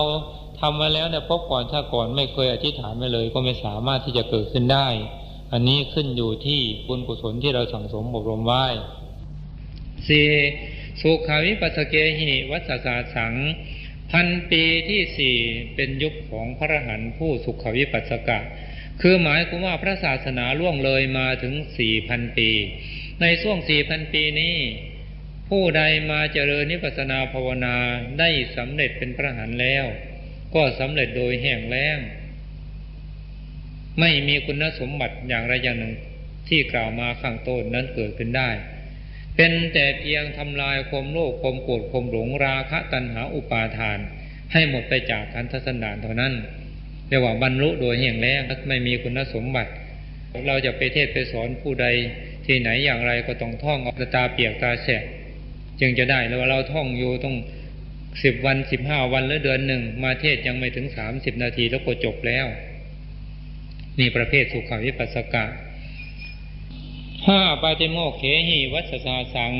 ทำมาแล้วในภพก่อนชาติก่อนไม่เคยอธิษฐานไว้เลยก็ไม่สามารถที่จะเกิดขึ้นได้อันนี้ขึ้นอยู่ที่บุญกุศลที่เราสั่งสมอบรมไว้ 4. สุขาวิปัสสเกหิวัสสาสัง1,000 ปีที่ 4เป็นยุคของพระอรหันต์ผู้สุขวิปัสสกะคือหมายความว่าพระศาสนาล่วงเลยมาถึง 4,000 ปีในช่วง 4,000 ปีนี้ผู้ใดมาเจริญวิปัสสนาภาวนาได้สำเร็จเป็นพระอรหันต์แล้วก็สำเร็จโดยแห้งแล้งไม่มีคุณสมบัติอย่างใดอย่างหนึ่งที่กล่าวมาข้างต้นนั้นเกิดขึ้นได้เป็นแต่เพียงทำลายความโลภความโกรธความหลงราคะตัณหาอุปาทานให้หมดไปจากขันธสันดานเท่านั้นเรียกว่าบรรลุโดยแห้งแล้งไม่มีคุณสมบัติเราจะไปเทศไปสอนผู้ใดที่ไหนอย่างไรก็ต้องท่องตาเปียกตาแฉะจึงจะได้แล้วเราท่องอยู่ต้อง10 วัน15 วันหรือเดือนหนึ่งมาเทศยังไม่ถึง30 นาทีแล้วก็จบแล้วนี่ประเภทสุขวิปัสสกะ5. ปาติโมกข์เขหิวัสสาสัง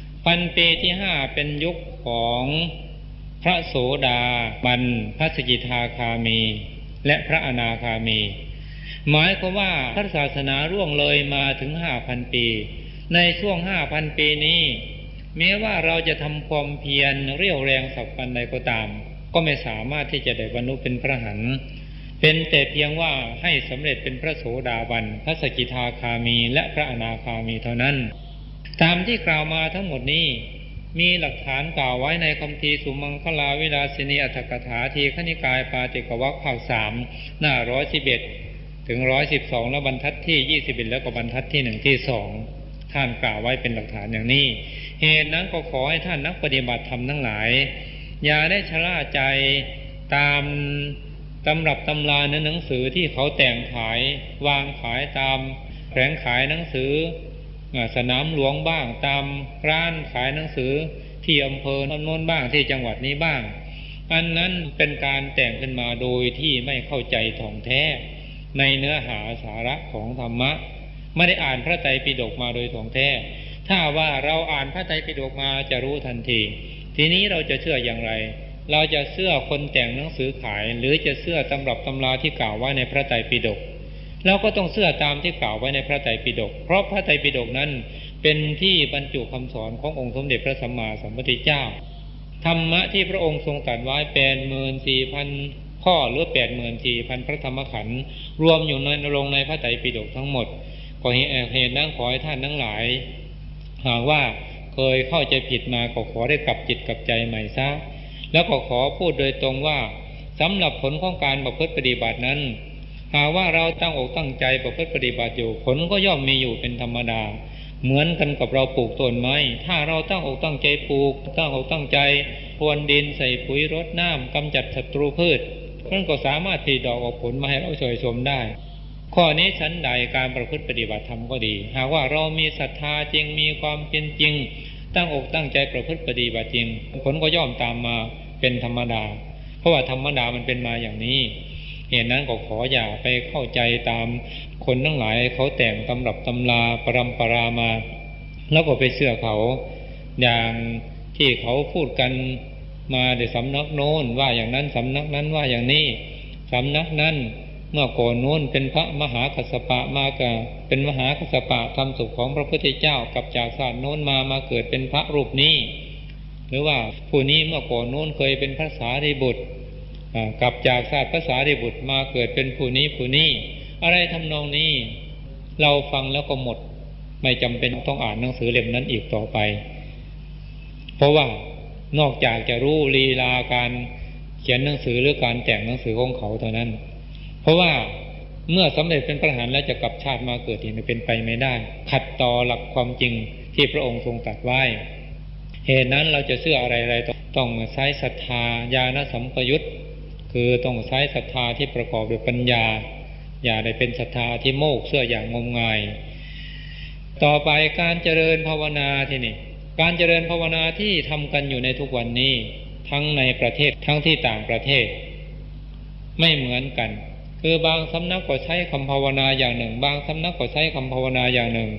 1,000 ปีที่ 5เป็นยุคของพระโสดาบันพระสกิทาคามีและพระอนาคามีหมายความว่าพระศาสนาล่วงเลยมาถึง 5,000 ปีในช่วง 5,000 ปีนี้แม้ว่าเราจะทำความเพียรเรี่ยวแรงสักปานใดก็ตามก็ไม่สามารถที่จะได้บรรลุเป็นพระอรหันต์เป็นแต่เพียงว่าให้สำเร็จเป็นพระโสดาบันพระสกิทาคามีและพระอนาคามีเท่านั้นตามที่กล่าวมาทั้งหมดนี้มีหลักฐานกล่าวไว้ในคัมภีร์สุมังคลาวิลาสินีอัตถกถาทีฆนิกายปาติกวรรคภาค 3หน้า111ถึง112และบรรทัดที่21แล้วก็บรรทัดที่1ที่2 ท่านกล่าวไว้เป็นหลักฐานอย่างนี้เหตุนั้นก็ขอให้ท่านนักปฏิบัติธรรมทั้งหลายอย่าได้ชะล่าใจตามตำรับตำราในหนังสือที่เขาแต่งขายวางขายตามแผงขายหนังสือสนามหลวงบ้างตามร้านขายหนังสือที่อำเภอโน้นบ้างที่จังหวัดนี้บ้างอันนั้นเป็นการแต่งขึ้นมาโดยที่ไม่เข้าใจถ่องแท้ในเนื้อหาสาระของธรรมะไม่ได้อ่านพระไตรปิฎกมาโดยถ่องแท้ถ้าว่าเราอ่านพระไตรปิฎกมาจะรู้ทันทีทีนี้เราจะเชื่ออย่างไรเราจะเชื่อคนแต่งหนังสือขายหรือจะเชื่อตำรับตำราที่กล่าวไว้ในพระไตรปิฎกเราก็ต้องเชื่อตามที่กล่าวไว้ในพระไตรปิฎกเพราะพระไตรปิฎกนั้นเป็นที่บรรจุคำสอนขององค์สมเด็จพระสัมมาสัมพุทธเจ้าธรรมะที่พระองค์ทรงตรัสไว้ 84,000 ข้อหรือ 84,000 พระธรรมขันธ์รวมอยู่ในลงในพระไตรปิฎกทั้งหมดก็เหตุนั้นขอให้ท่านทั้งหลายหากว่าเคยเข้าใจผิดมาก็ขอได้กลับจิตกลับใจใหม่ซะแล้วก็ขอพูดโดยตรงว่าสำหรับผลของการประพฤติปฏิบัตินั้นหากว่าเราตั้งอกตั้งใจประพฤติปฏิบัติอยู่ผลก็ย่อมมีอยู่เป็นธรรมดาเหมือนกันกับเราปลูกต้นไม้ถ้าเราตั้งอกตั้งใจปลูกตั้งอกตั้งใจพรวนดินใส่ปุ๋ยรดน้ำกำจัดศัตรูพืชมันก็สามารถผลิดอกออกผลมาให้เราชมได้ข้อนี้ชั้นใดการประพฤติปฏิบัติธรรมก็ดีหากว่าเรามีศรัทธาจริงมีความเป็นจริงตั้งอกตั้งใจประพฤติปฏิบัติจริงผลก็ย่อมตามมาเป็นธรรมดาเพราะว่าธรรมดามันเป็นมาอย่างนี้เหตุนั้นก็ขออย่าไปเข้าใจตามคนทั้งหลายเขาแต่งตำรับตำราปรำปรามาแล้วก็ไปเชื่อเขาอย่างที่เขาพูดกันมาในสำนักโน้นว่าอย่างนั้นสำนักนั้นว่าอย่างนี้สำนักนั้นเมื่อก่อนโน้นเป็นพระมหากัสสปะมากะเป็นมหากัสสปะทำสุขของพระพุทธเจ้ากับจากศาสตร์โน้นมาเกิดเป็นพระรูปนี้หรือว่าผู้นี้เมื่อก่อนโน้นเคยเป็นพระสารีบุตรกลับจากศาสตร์พระสารีบุตรมาเกิดเป็นผู้นี้อะไรทำนองนี้เราฟังแล้วก็หมดไม่จำเป็นต้องอ่านหนังสือเล่มนั้นอีกต่อไปเพราะว่านอกจากจะรู้ลีลาการเขียนหนังสือหรือการแต่งหนังสือของเขาเท่านั้นเพราะว่าเมื่อสำเร็จเป็นพระอรหันต์แล้วจะกลับชาติมาเกิดอีกเป็นไปไม่ได้ขัดต่อหลักความจริงที่พระองค์ทรงตรัสไว้เหตุนั้นเราจะเชื่ออะไรต้องใช้ศรัทธาญาณสัมปยุตคือต้องใช้ศรัทธาที่ประกอบด้วยปัญญาอย่าได้เป็นศรัทธาที่โมกเชื่ออย่างงมงายต่อไปการเจริญภาวนาที่นี่การเจริญภาวนาที่ทำกันอยู่ในทุกวันนี้ทั้งในประเทศทั้งที่ต่างประเทศไม่เหมือนกันคือบางสำนักก็ใช้คำภาวนาอย่างหนึ่งบางสำนักก็ใช้คำภาวนาอย่างหนึ่ง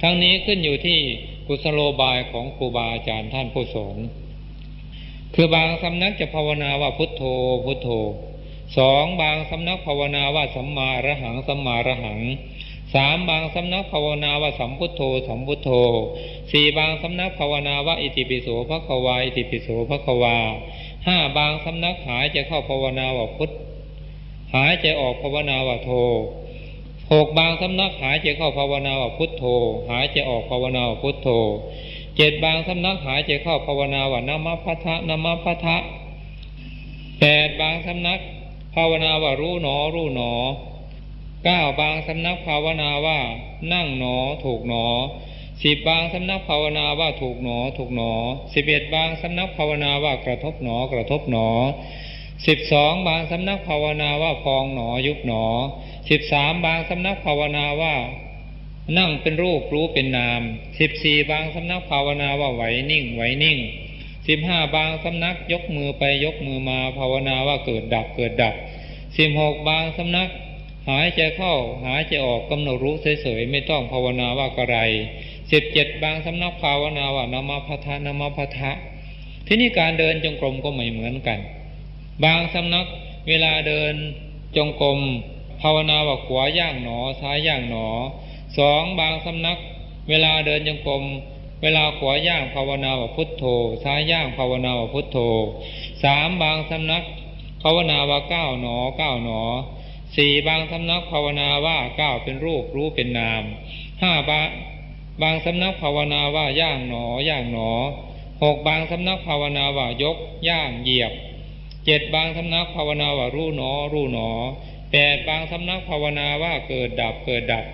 ทั้งนี้ขึ้นอยู่ที่กุศโลบายของครูบาอาจารย์ท่านผู้สอนคือบางสำนักจะภาวนาว่าพุทโธพุทโธสองบางสำนักภาวนาว่าสัมมาอรหังสัมมาอรหังสามบางสำนักภาวนาว่าสัมพุทโธสัมพุทโธสี่บางสำนักภาวนาว่าอิติปิโสภควาอิติปิโสภควาห้าบางสำนักหายใจเข้าภาวนาว่าพุทธหายใจออกภาวนาว่าโธหกบางสำนักหายใจเข้าภาวนาว่าพุทโธหายใจออกภาวนาว่าพุทโธเจ็ดบางสำนักหายใจเข้าภาวนาว่านะมะพัทธะนะมะพัทธะแปดบางสำนักภาวนาว่ารู้หนอรู้หนอเก้าบางสำนักภาวนาว่านั่งหนอถูกหนอสิบบางสำนักภาวนาว่าถูกหนอถูกหนอ11บางสำนักภาวนาว่ากระทบหนอกระทบหนอ12บางสำนักภาวนาว่าพองหนอยุบหนอ13บางสำนักภาวนาว่านั่งเป็นรูปรู้เป็นนาม14บางสำนักภาวนาว่าไหวนิ่งไหวนิ่ง15บางสำนักยกมือไปยกมือมาภาวนาว่าเกิดดับเกิดดับ16บางสำนักหายใจเข้าหายใจออกกำหนดรู้เฉยๆไม่ต้องภาวนาว่ากระไร17บางสำนักภาวนาว่านะมะพัทธะนะมะพัทธะที่นี่การเดินจงกรมก็ไม่เหมือนกันบางสำนักเวลาเดินจงกรมภาวนาว่าขวาย่างหนอซ้ายย่างหนอสองบางสำนักเวลาเดินจงกรมเวลาขวาย่างภาวนาว่าพุทโธซ้ายย่างภาวนาว่าพุทโธสามบางสำนักภาวนาว่าก้าวหนอก้าวหนอสี่บางสำนักภาวนาว่าก้าวเป็นรูปรู้เป็นนามห้าบางสำนักภาวนาว่าย่างหนอย่างหนอหกบางสำนักภาวนาว่ายกย่างเหยียบ7บางสำนักภาวนาว่ารู้หนอรู้หนอ8บางสำนักภาวนาว่าเกิดดับเกิดดับ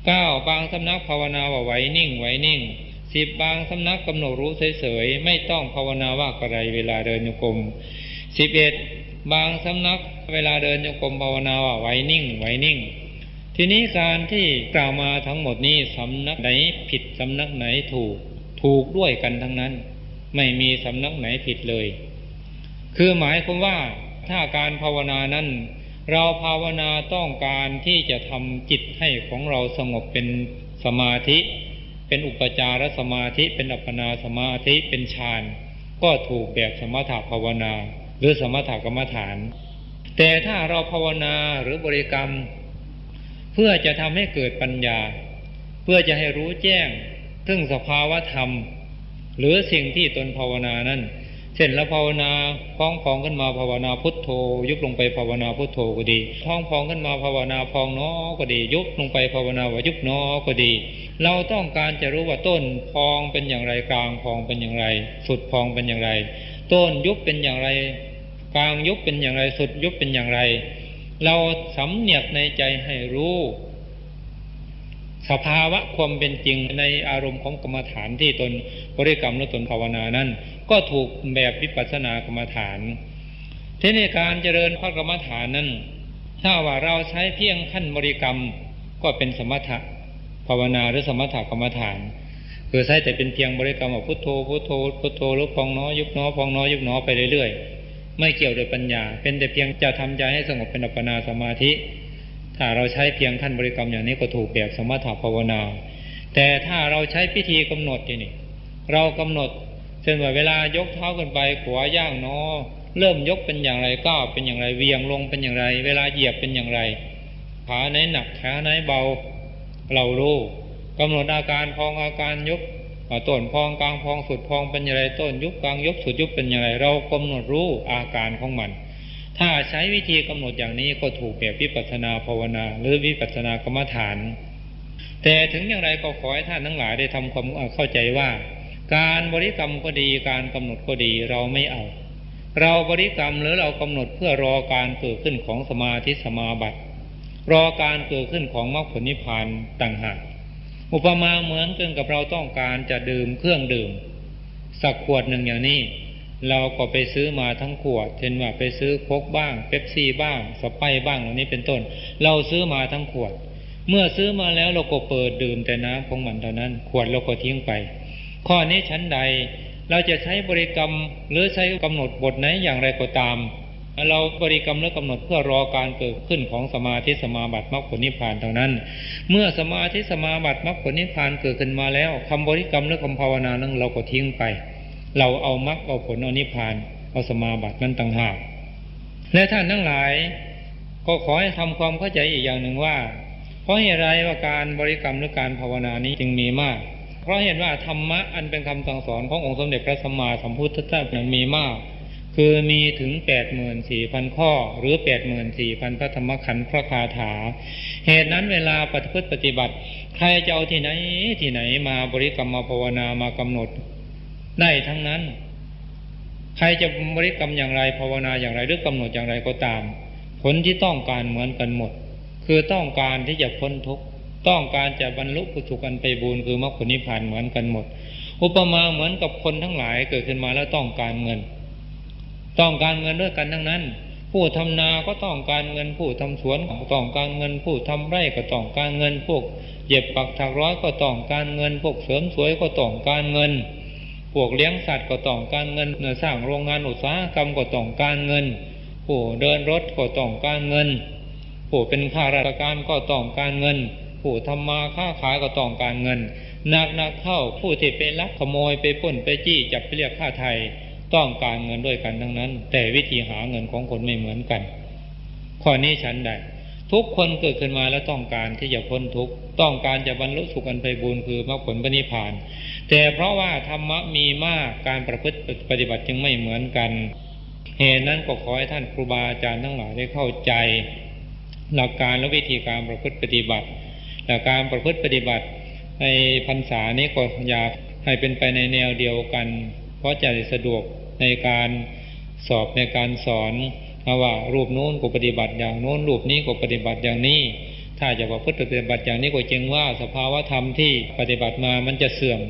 9บางสำนักภาวนาว่าไว้นิ่งไว้นิ่ง10บางสำนักกำหนดรู้เฉยๆไม่ต้องภาวนาว่าอะไรเวลาเดินโยกม11บางสำนักเวลาเดินโยกมภาวนาว่าไว้นิ่งไว้นิ่งทีนี้การที่กล่าวมาทั้งหมดนี้สำนักไหนผิดสำนักไหนถูกด้วยกันทั้งนั้นไม่มีสำนักไหนผิดเลยคือหมายความว่าถ้าการภาวนานั้นเราภาวนาต้องการที่จะทำจิตให้ของเราสงบเป็นสมาธิเป็นอุปจารสมาธิเป็นอัปปนาสมาธิเป็นฌานก็ถูกแบบสมถภาวนาหรือสมถกรรมฐานแต่ถ้าเราภาวนาหรือบริกรรมเพื่อจะทำให้เกิดปัญญาเพื่อจะให้รู้แจ้งถึงสภาวะธรรมหรือสิ่งที่ตนภาวนานั้นเช่นเราภาวนาพองขึ้นมาภาวนาพุทโธยุบลงไปภาวนาพุทโธก็ดีพองขึ้นมาภาวนาพองน้อก็ดียุบลงไปภาวนาว่ายุบน้อก็ดีเราต้องการจะรู้ว่าต้นพองเป็นอย่างไรกลางพองเป็นอย่างไรสุดพองเป็นอย่างไรต้นยุบเป็นอย่างไรกลางยุบเป็นอย่างไรสุดยุบเป็นอย่างไรเราสำเนียกในใจให้รู้สภาวะความเป็นจริงในอารมณ์ของกรรมฐานที่ตนบริกรรมและตนภาวนานั้นก็ถูกแบบวิปัสสนากรรมฐานทีนี้การเจริญพระกรรมฐานนั้นถ้าว่าเราใช้เพียงขั้นบริกรรมก็เป็นสมถะภาวนาหรือสมถกรรมฐานคือใช้แต่เป็นเพียงบริกรรมว่าพุทโธพุทโธพุทโธหรือพองน้อยุบน้อพองน้อยุบน้อไปเรื่อยๆไม่เกี่ยวด้วยปัญญาเป็นแต่เพียงจะทำใจให้สงบเป็นอัปปนาสมาธิถ้าเราใช้เพียงขั้นบริกรรมอย่างนี้ก็ถูกแบบสมถภาวนาแต่ถ้าเราใช้พิธีกำหนดนี่เรากำหนดเช่นว่าเวลายกเท้าขึ้นไปขวาย่างน้อเริ่มยกเป็นอย่างไรก้าวเป็นอย่างไรเวียงลงเป็นอย่างไรเวลาเหยียบเป็นอย่างไรขาไหนหนักขาไหนเบาเรารู้กำหนดอาการพองอาการยุบต้นพองกลางพองสุดพองเป็นอย่างไรต้นยุบกลางยุบสุดยุบเป็นอย่างไรเรากำหนดรู้อาการของมันถ้าใช้วิธีกำหนดอย่างนี้ก็ถูกแบบวิปัสสนาภาวนาหรือวิปัสสนากรรมฐานแต่ถึงอย่างไรก็ขอให้ท่านทั้งหลายได้ทำความเข้าใจว่าการบริกรรมก็ดีการกำหนดก็ดีเราไม่เอาเราบริกรรมหรือเรากำหนดเพื่อรอการเกิดขึ้นของสมาธิสมาบัติรอการเกิดขึ้นของมรรคผลนิพพานต่างหากอุปมาเหมือนกันกับเราต้องการจะดื่มเครื่องดื่มสักขวดหนึ่งอย่างนี้เราก็ไปซื้อมาทั้งขวดเช่นว่าไปซื้อโค้กบ้างเป๊ปซี่บ้างสไปร์บ้างเหล่านี้เป็นต้นเราซื้อมาทั้งขวดเมื่อซื้อมาแล้วเราก็เปิดดื่มแต่น้ำของมันเท่านั้นขวดเราก็ทิ้งไปข้อนี้ชั้นใดเราจะใช้บริกรรมหรือใช้กำหนดบทไหนอย่างไรก็ตามเราบริกรรมและกำหนดเพื่อรอการเกิดขึ้นของสมาธิสมาบัติมรรคผลนิพพานเท่านั้นเมื่อสมาธิสมาบัติมรรคผลนิพพานเกิดขึ้นมาแล้วคำบริกรรมหรือคำภาวนานั้นเราก็ทิ้งไปเราเอามรรคเอาผลเอานิพพานเอาสมาบัตินั้นต่างหากและท่านทั้งหลายก็ขอให้ทำความเข้าใจอีกอย่างหนึ่งว่าเพราะเหตุไรว่าการบริกรรมหรือการภาวนานี้จึงมีมากเพราะเห็นว่าธรรมะอันเป็นคำสั่งสอนขององค์สมเด็จพระสัมมาสัมพุทธเจ้านั้นมีมากคือมีถึง 84,000 ข้อหรือ 84,000 พระธรรมขันธ์พระคาถาเหตุนั้นเวลาปฏิบัติใครจะเอาที่ไหนมาบริกรรมมาภาวนามากำหนดได้ทั้งนั้นใครจะบริกรรมอย่างไรภาวนาอย่างไรหรือกำหนดอย่างไรก็ตามผลที่ต้องการเหมือนกันหมดคือต้องการที่จะพ้นทุกข์ต้องการจะบรรลุสุขอันไพบูรณ์คือมรรคผลนิพพานเหมือนกันหมดอุปมาเหมือนกับคนทั้งหลายเกิดขึ้นมาแล้วต้องการเงินด้วยกันทั้งนั้นผู้ทำนาก็ต้องการเงินผู้ทำสวนก็ต้องการเงินผู้ทำไร่ก็ต้องการเงินพวกเย็บปักถักร้อยก็ต้องการเงินพวกเสริมสวยก็ต้องการเงินพวกเลี้ยงสัตว์ก็ต้องการเงินสร้างโรงงานอุตสาหกรรมก็ต้องการเงินผู้เดินรถก็ต้องการเงินผู้เป็นข้าราชการก็ต้องการเงินผู้ทำมาค้าขายก็ต้องการเงินหนักเข้าผู้ที่ไปลักขโมยไปปล้นไปจี้จับไปเรียกค่าไถ่ต้องการเงินด้วยกันทั้งนั้นแต่วิธีหาเงินของคนไม่เหมือนกันข้อนี้ฉันใดทุกคนเกิดขึ้นมาแล้วต้องการที่จะพ้นทุกข์ต้องการจะบรรลุสุขอันไพบูรณ์คือมรรคผลนิพพานแต่เพราะว่าธรรมะมีมากการประพฤติปฏิบัติจึงไม่เหมือนกันเหตุนั้นก็ขอให้ท่านครูบาอาจารย์ทั้งหลายได้เข้าใจหลักการและวิธีการประพฤติปฏิบัติและการประพฤติปฏิบัติในพรรษานี้ก็อยากให้เป็นไปในแนวเดียวกันเพราะจะสะดวกในการสอบในการสอนว่ารูปโน้นก็ปฏิบัติอย่างโน้นรูปนี้ก็ปฏิบัติอย่างนี้ ถ้าจะประพฤติปฏิบัติอย่างนี้ก็จึงว่าสภาวะธรรมที่ปฏิบัติมามันจะเสื่อม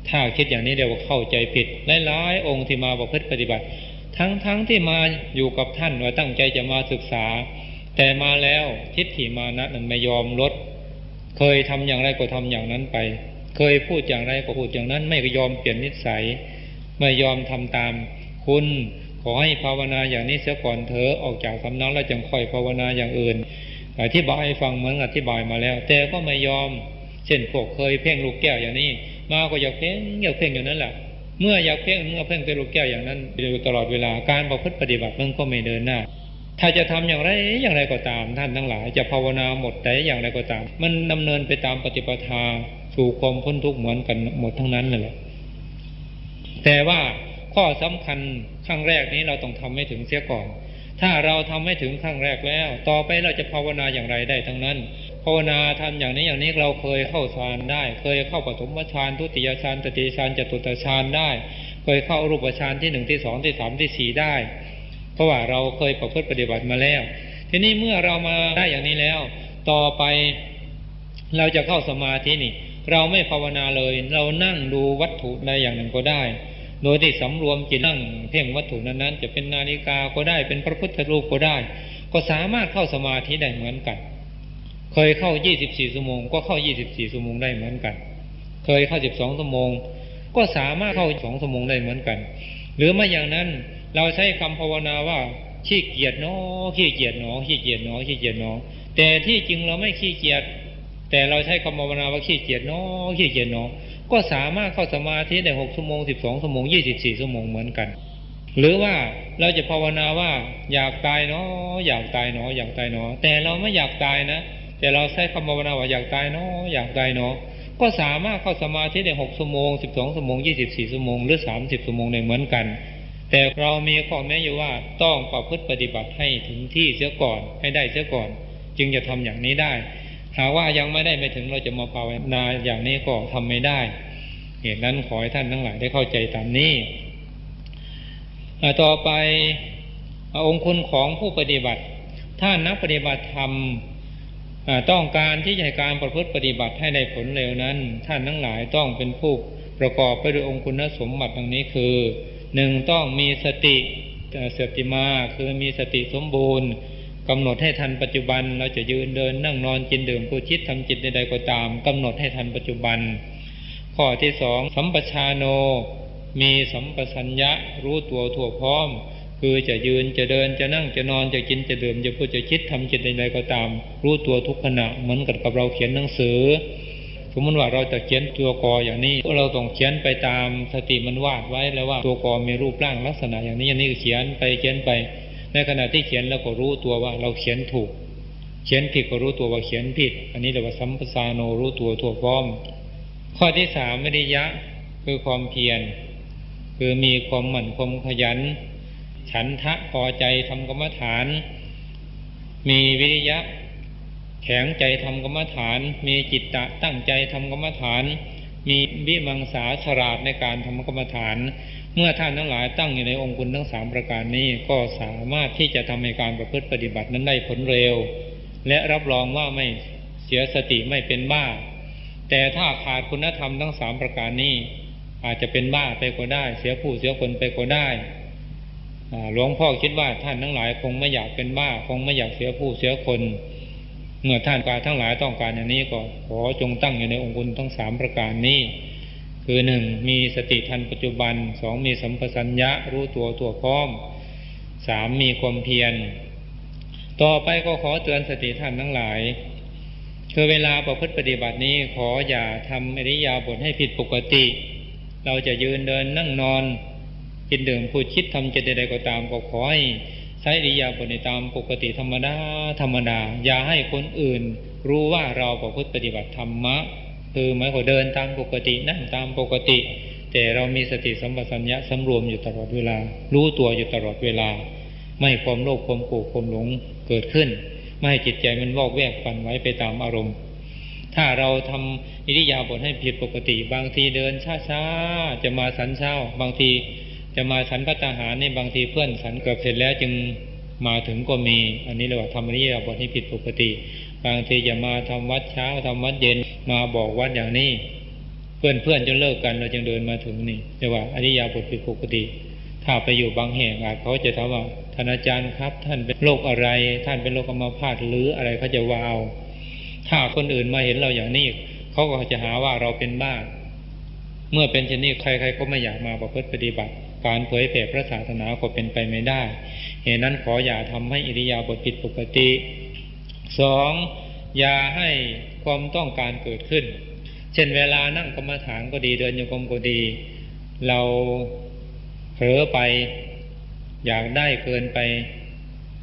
ถ้าคิดอย่างนี้เรียกว่าเข้าใจผิดหลายๆองค์ที่มาประพฤติปฏิบัติทั้งที่มาอยู่กับท่านว่าตั้งใจจะมาศึกษาแต่มาแล้วทิฏฐิมานะนั้นไม่ยอมลดเคยทำอย่างไรก็ทำอย่างนั้นไปเคยพูดอย่างไรก็พูดอย่างนั้นไม่ยอมเปลี่ยนนิสัยไม่ยอมทำตามคุณขอให้ภาวนาอย่างนี้เสียก่อนเถอะออกจากสำนักแล้วจึงค่อยภาวนาอย่างอื่นอธิบายฟังเหมือนอธิบายมาแล้วแต่ก็ไม่ยอมเช่นพวกเคยเพ่งลูกแก้วอย่างนี้มาก็อยากเพ่งอย่างนั้นแหละเมื่ออยากเพ่งเป็นลูกแก้วอย่างนั้นอยู่ตลอดเวลาการประพฤติปฏิบัติมันก็ไม่เดินหน้าถ้าจะทำอย่างไรก็ตามท่านทั้งหลายจะภาวนาหมดแต่อย่างไรก็ตามมันดำเนินไปตามปฏิปทาสู่ความพ้นทุกข์เหมือนกันหมดทั้งนั้นนั่นแหละแต่ว่าข้อสำคัญขั้งแรกนี้เราต้องทำให้ถึงเสียก่อนถ้าเราทำให้ถึงขั้งแรกแล้วต่อไปเราจะภาวนาอย่างไรได้ทั้งนั้นภาวนาทำอย่างนี้เราเคยเข้าฌานได้เคยเข้าปฐมฌานทุติยฌานตติยฌานจตุตฌานได้เคยเข้ารูปฌานที่1ที่2ที่3ที่4ได้เพราะว่าเราเคยประพฤติปฏิบัติมาแล้วทีนี้เมื่อเรามาได้อย่างนี้แล้วต่อไปเราจะเข้าสมาธินี่เราไม่ภาวนาเลยเรานั่งดูวัตถุใดอย่างหนึ่งก็ได้โดยที่สำรวมจิตนั่งเพ่งวัตถุนั้นๆจะเป็นนาฬิกาก็ได้เป็นพระพุทธรูปก็ได้ก็สามารถเข้าสมาธิได้เหมือนกันเคยเข้า24ชั่วโมงก็เข้า24ชั่วโมงได้เหมือนกันเคยเข้า12ชั่วโมงก็สามารถเข้า2ชั่วโมงได้เหมือนกันหรือไม่อย่างนั้นเราใช้คำภาวนาว่าขี้เกียจเนาะขี้เกียจเนาะขี้เกียจเนาะขี้เกียจเนาะแต่ที่จริงเราไม่ขี้เกียจแต่เราใช้คำภาวนาว่าขี้เกียจเนาะขี้เกียจเนาะก็สามารถเข้าสมาธิได้6ชั่วโมง12ชั่วโมง24ชั่วโมงเหมือนกันหรือว่าเราจะภาวนาว่าอยากตายเนาะอยากตายเนาะอยากตายเนาะแต่เราไม่อยากตายนะแต่เราใช้คำภาวนาว่าอยากตายเนาะอยากตายเนาะก็สามารถเข้าสมาธิได้6ชั่วโมง12ชั่วโมง24ชั่วโมงหรือ30ชั่วโมงได้เหมือนกันแต่เรามีข้อแม้อยู่ว่าต้องประพฤติปฏิบัติให้ถึงที่เสียก่อนให้ได้เสียก่อนจึงจะทำอย่างนี้ได้หากว่ายังไม่ได้ไม่ถึงเราจะมาภาวนาอย่างนี้ก็ทำไม่ได้เหตุนั้นขอให้ท่านทั้งหลายได้เข้าใจตามนี้ต่อไปองค์คุณของผู้ปฏิบัติถ้านักปฏิบัติธรรมต้องการที่จะให้การประพฤติปฏิบัติให้ได้ผลเร็วนั้นท่านทั้งหลายต้องเป็นผู้ประกอบไปด้วยองค์คุณสมบัติดังนี้คือ1ต้องมีสติมาคือมีสติสมบูรณ์กำหนดให้ทันปัจจุบันเราจะยืนเดินนั่งนอนกินดื่มพูดคิดทำจิตใดๆก็ตามกำหนดให้ทันปัจจุบันข้อที่2สัมปชาโนมีสัมปชัญญะรู้ตัวทั่วพร้อมคือจะยืนจะเดินจะนั่งจะนอนจะกินจะดื่มจะพูดจะคิดทำจิตใดๆก็ตามรู้ตัวทุกขณะเหมือนกับเราเขียนหนังสือสมมติว่าเราจะเขียนตัวกออย่างนี้เราต้องเขียนไปตามสติมันวาดไว้แล้วว่าตัวกอมีรูปร่างลักษณะอย่างนี้ก็เขียนไปในขณะที่เขียนแล้วก็รู้ตัวว่าเราเขียนถูกเขียนผิดก็รู้ตัวว่าเขียนผิดอันนี้เรียกว่าสัมปชาโนรู้ตัวทั่วพร้อมข้อที่3วิริยะคือความเพียรคือมีความหมั่นความขยันฉันทะพอใจทำกรรมฐานมีวิริยะแข็งใจทำกรรมฐานมีจิตตะตั้งใจทำกรรมฐานมีวิมังสาฉลาดในการทำกรรมฐานเมื่อท่านทั้งหลายตั้งอยู่ในองค์คุณทั้ง3ประการนี้ก็สามารถที่จะทำให้การประพฤติปฏิบัตินั้นได้ผลเร็วและรับรองว่าไม่เสียสติไม่เป็นบ้าแต่ถ้าขาดคุณธรรมทั้ง3ประการนี้อาจจะเป็นบ้าไปก็ได้เสียผู้เสียคนไปก็ได้หลวงพ่อคิดว่าท่านทั้งหลายคงไม่อยากเป็นบ้าคงไม่อยากเสียผู้เสียคนเมื่อท่านทั้งหลายต้องการอย่างนี้ก็ขอจงตั้งอยู่ในองค์คุณทั้ง3ประการนี้คือ1มีสติทันปัจจุบัน2มีสัมปชัญญะรู้ตัวทั่วพร้อม3มีความเพียรต่อไปก็ขอเตือนสติท่านทั้งหลายคือเวลาประพฤติปฏิบัตินี้ขออย่าทำอิริยาบถให้ผิดปกติเราจะยืนเดินนั่งนอนกินดื่มพูดคิดทำจิตใดๆก็ตามก็ขอให้ใช้อิริยาบถในตามปกติธรรมดาอย่าให้คนอื่นรู้ว่าเราประพฤติปฏิบัติธรรมะคือหมายความเดินตามปกตินั่งตามปกติแต่เรามีสติสัมปชัญญะสำรวมอยู่ตลอดเวลารู้ตัวอยู่ตลอดเวลาไม่ให้ความโลภความโกรธความหลงเกิดขึ้นไม่ให้จิตใจมันวอกแวกฝันไว้ไปตามอารมณ์ถ้าเราทำอิริยาบถให้ผิดปกติบางทีเดินช้าๆจะมาฉันเช้าบางทีจะมาฉันภัตตาหารนี่บางทีเพื่อนฉันเกือบเสร็จแล้วจึงมาถึงก็มีอันนี้เรียกว่าทำอิริยาบถให้ผิดปกติ บางทีจะมาทำวัดเช้าทำวัดเย็นมาบอกวัดอย่างนี้เพื่อนจะเลิกกันเราจึงเดินมาถึงนี่แต่ว่าอริยบทผิดปกติถ้าไปอยู่บางแห่งเขาจะถามว่าท่านอาจารย์ครับท่านเป็นโรคอะไรท่านเป็นโรคอัมพาตหรืออะไรเขาจะว่าเอาถ้าคนอื่นมาเห็นเราอย่างนี้เขาก็จะหาว่าเราเป็นบ้าเมื่อเป็นเช่นนี้ใครๆก็ไม่อยากมาประพฤติปฏิบัติการเผยแผ่พระศาสนาก็เป็นไปไม่ได้เหตุนั้นขออย่าทำให้อิริยาบถผิดปกติ 2. อย่าให้ความต้องการเกิดขึ้นเช่นเวลานั่งกรรมฐานก็ดีเดินโยกมก็ดีเราเผลอไปอยากได้เกินไป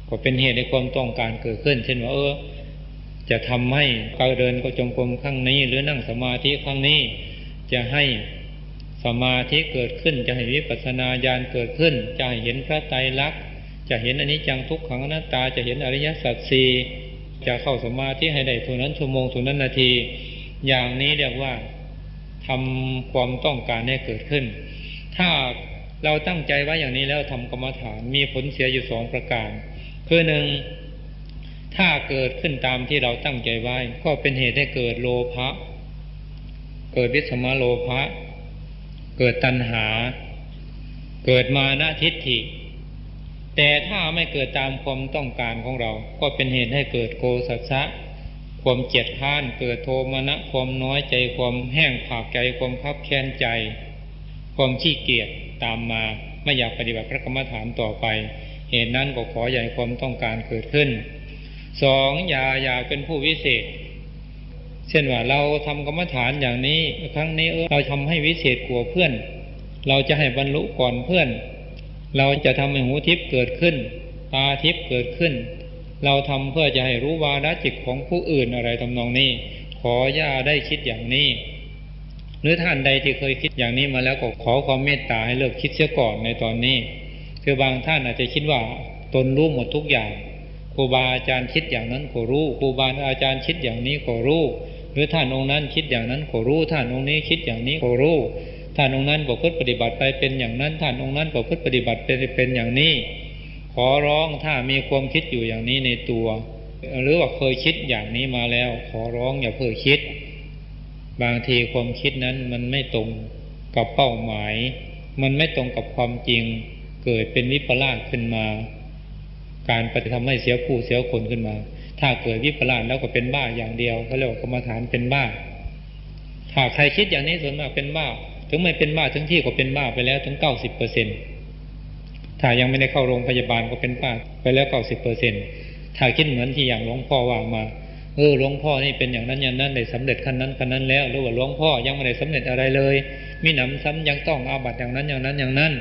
ก็เป็นเหตุให้ความต้องการเกิดขึ้นเช่นว่าจะทำให้การเดินก็จงกรมครั้งนี้หรือนั่งสมาธิครั้งนี้จะให้สมาธิเกิดขึ้นจะให้วิปัสสนาญาณเกิดขึ้นจะให้เห็นพระไตรลักษณ์จะเห็นอนิจจังทุกขังอนัตตาจะเห็นอริยสัจสี่จะเข้าสมาธิให้ได้เท่านั้นชั่วโมงเท่านั้นนาทีอย่างนี้เรียกว่าทำความต้องการให้เกิดขึ้นถ้าเราตั้งใจไว้อย่างนี้แล้วทำกรรมฐานมีผลเสียอยู่2ประการคือ 1. ถ้าเกิดขึ้นตามที่เราตั้งใจไว้ก็เป็นเหตุให้เกิดโลภะเกิดวิสมโลภะเกิดตัณหาเกิดมานะทิฏฐิแต่ถ้าไม่เกิดตามความต้องการของเราก็เป็นเหตุให้เกิดโกสัสสะความเกียจค้านเกิดโทมนัสความน้อยใจความแห้งผากใจความคับแค้นใจความขี้เกียจตามมาไม่อยากปฏิบัติพระกรรมฐานต่อไปเหตุนั้นก็ขออย่าให้ความต้องการเกิดขึ้น 2. อย่าเป็นผู้วิเศษเช่นว่าเราทำกรรมฐานอย่างนี้ครั้งนี้เราทำให้วิเศษกว่าเพื่อนเราจะให้บรรลุก่อนเพื่อนเราจะทำให้หูทิพย์เกิดขึ้นตาทิพย์เกิดขึ้นเราทำเพื่อจะให้รู้วาระจิตของผู้อื่นอะไรทำนองนี้ขออย่าได้คิดอย่างนี้หรือท่านใดที่เคยคิดอย่างนี้มาแล้วก็ขอความเมตตาให้เลิกคิดเสียก่อนในตอนนี้คือบางท่านอาจจะคิดว่าตนรู้หมดทุกอย่างครูบาอาจารย์คิดอย่างนั้นก็รู้ครูบาอาจารย์คิดอย่างนี้ก็รู้หรือท่านองค์นั้นคิดอย่างนั้นก็รู้ท่านองค์นี้คิดอย่างนี้ก็รู้ท่านองค์นั้นประพฤติปฏิบัติไปเป็นอย่างนั้นท่านองค์นั้นประพฤติปฏิบัติเป็นอย่างนี้ขอร้องถ้ามีความคิดอยู่อย่างนี้ในตัวหรือว่าเคยคิดอย่างนี้มาแล้วขอร้องอย่าเพิ่งคิดบางทีความคิดนั้นมันไม่ตรงกับเป้าหมายมันไม่ตรงกับความจริงเกิดเป็นวิปลาสขึ้นมาการปฏิทำให้เสียผู้เสียคนขึ้นมาถ้าเกิดวิปลาสแล้วก็เป็นบ้าอย่างเดียวเขาเรียกว่ากรรมฐานเป็นบ้าถ้าใครคิดอย่างนี้ส่วนมากเป็นบ้าถึงไม่เป็นบ้าทั้งที่ก็เป็นบ้าไปแล้วถึง 90%ถ้ายังไม่ได้เข้าโรงพยาบาลก็เป็นบ้าไปแล้ว 90%ถ้าคิดเหมือนที่อย่างหลวงพ่อว่ามาหลวงพ่อนี่เป็นอย่างนั้นอย่างนั้นได้สำเร็จขั้นนั้นแล้วหรือว่าหลวงพ่อยังไม่ได้สำเร็จอะไรเลยมีหนำซ้ำยังต้องอาบัติอย่างนั้นอย่างนั้น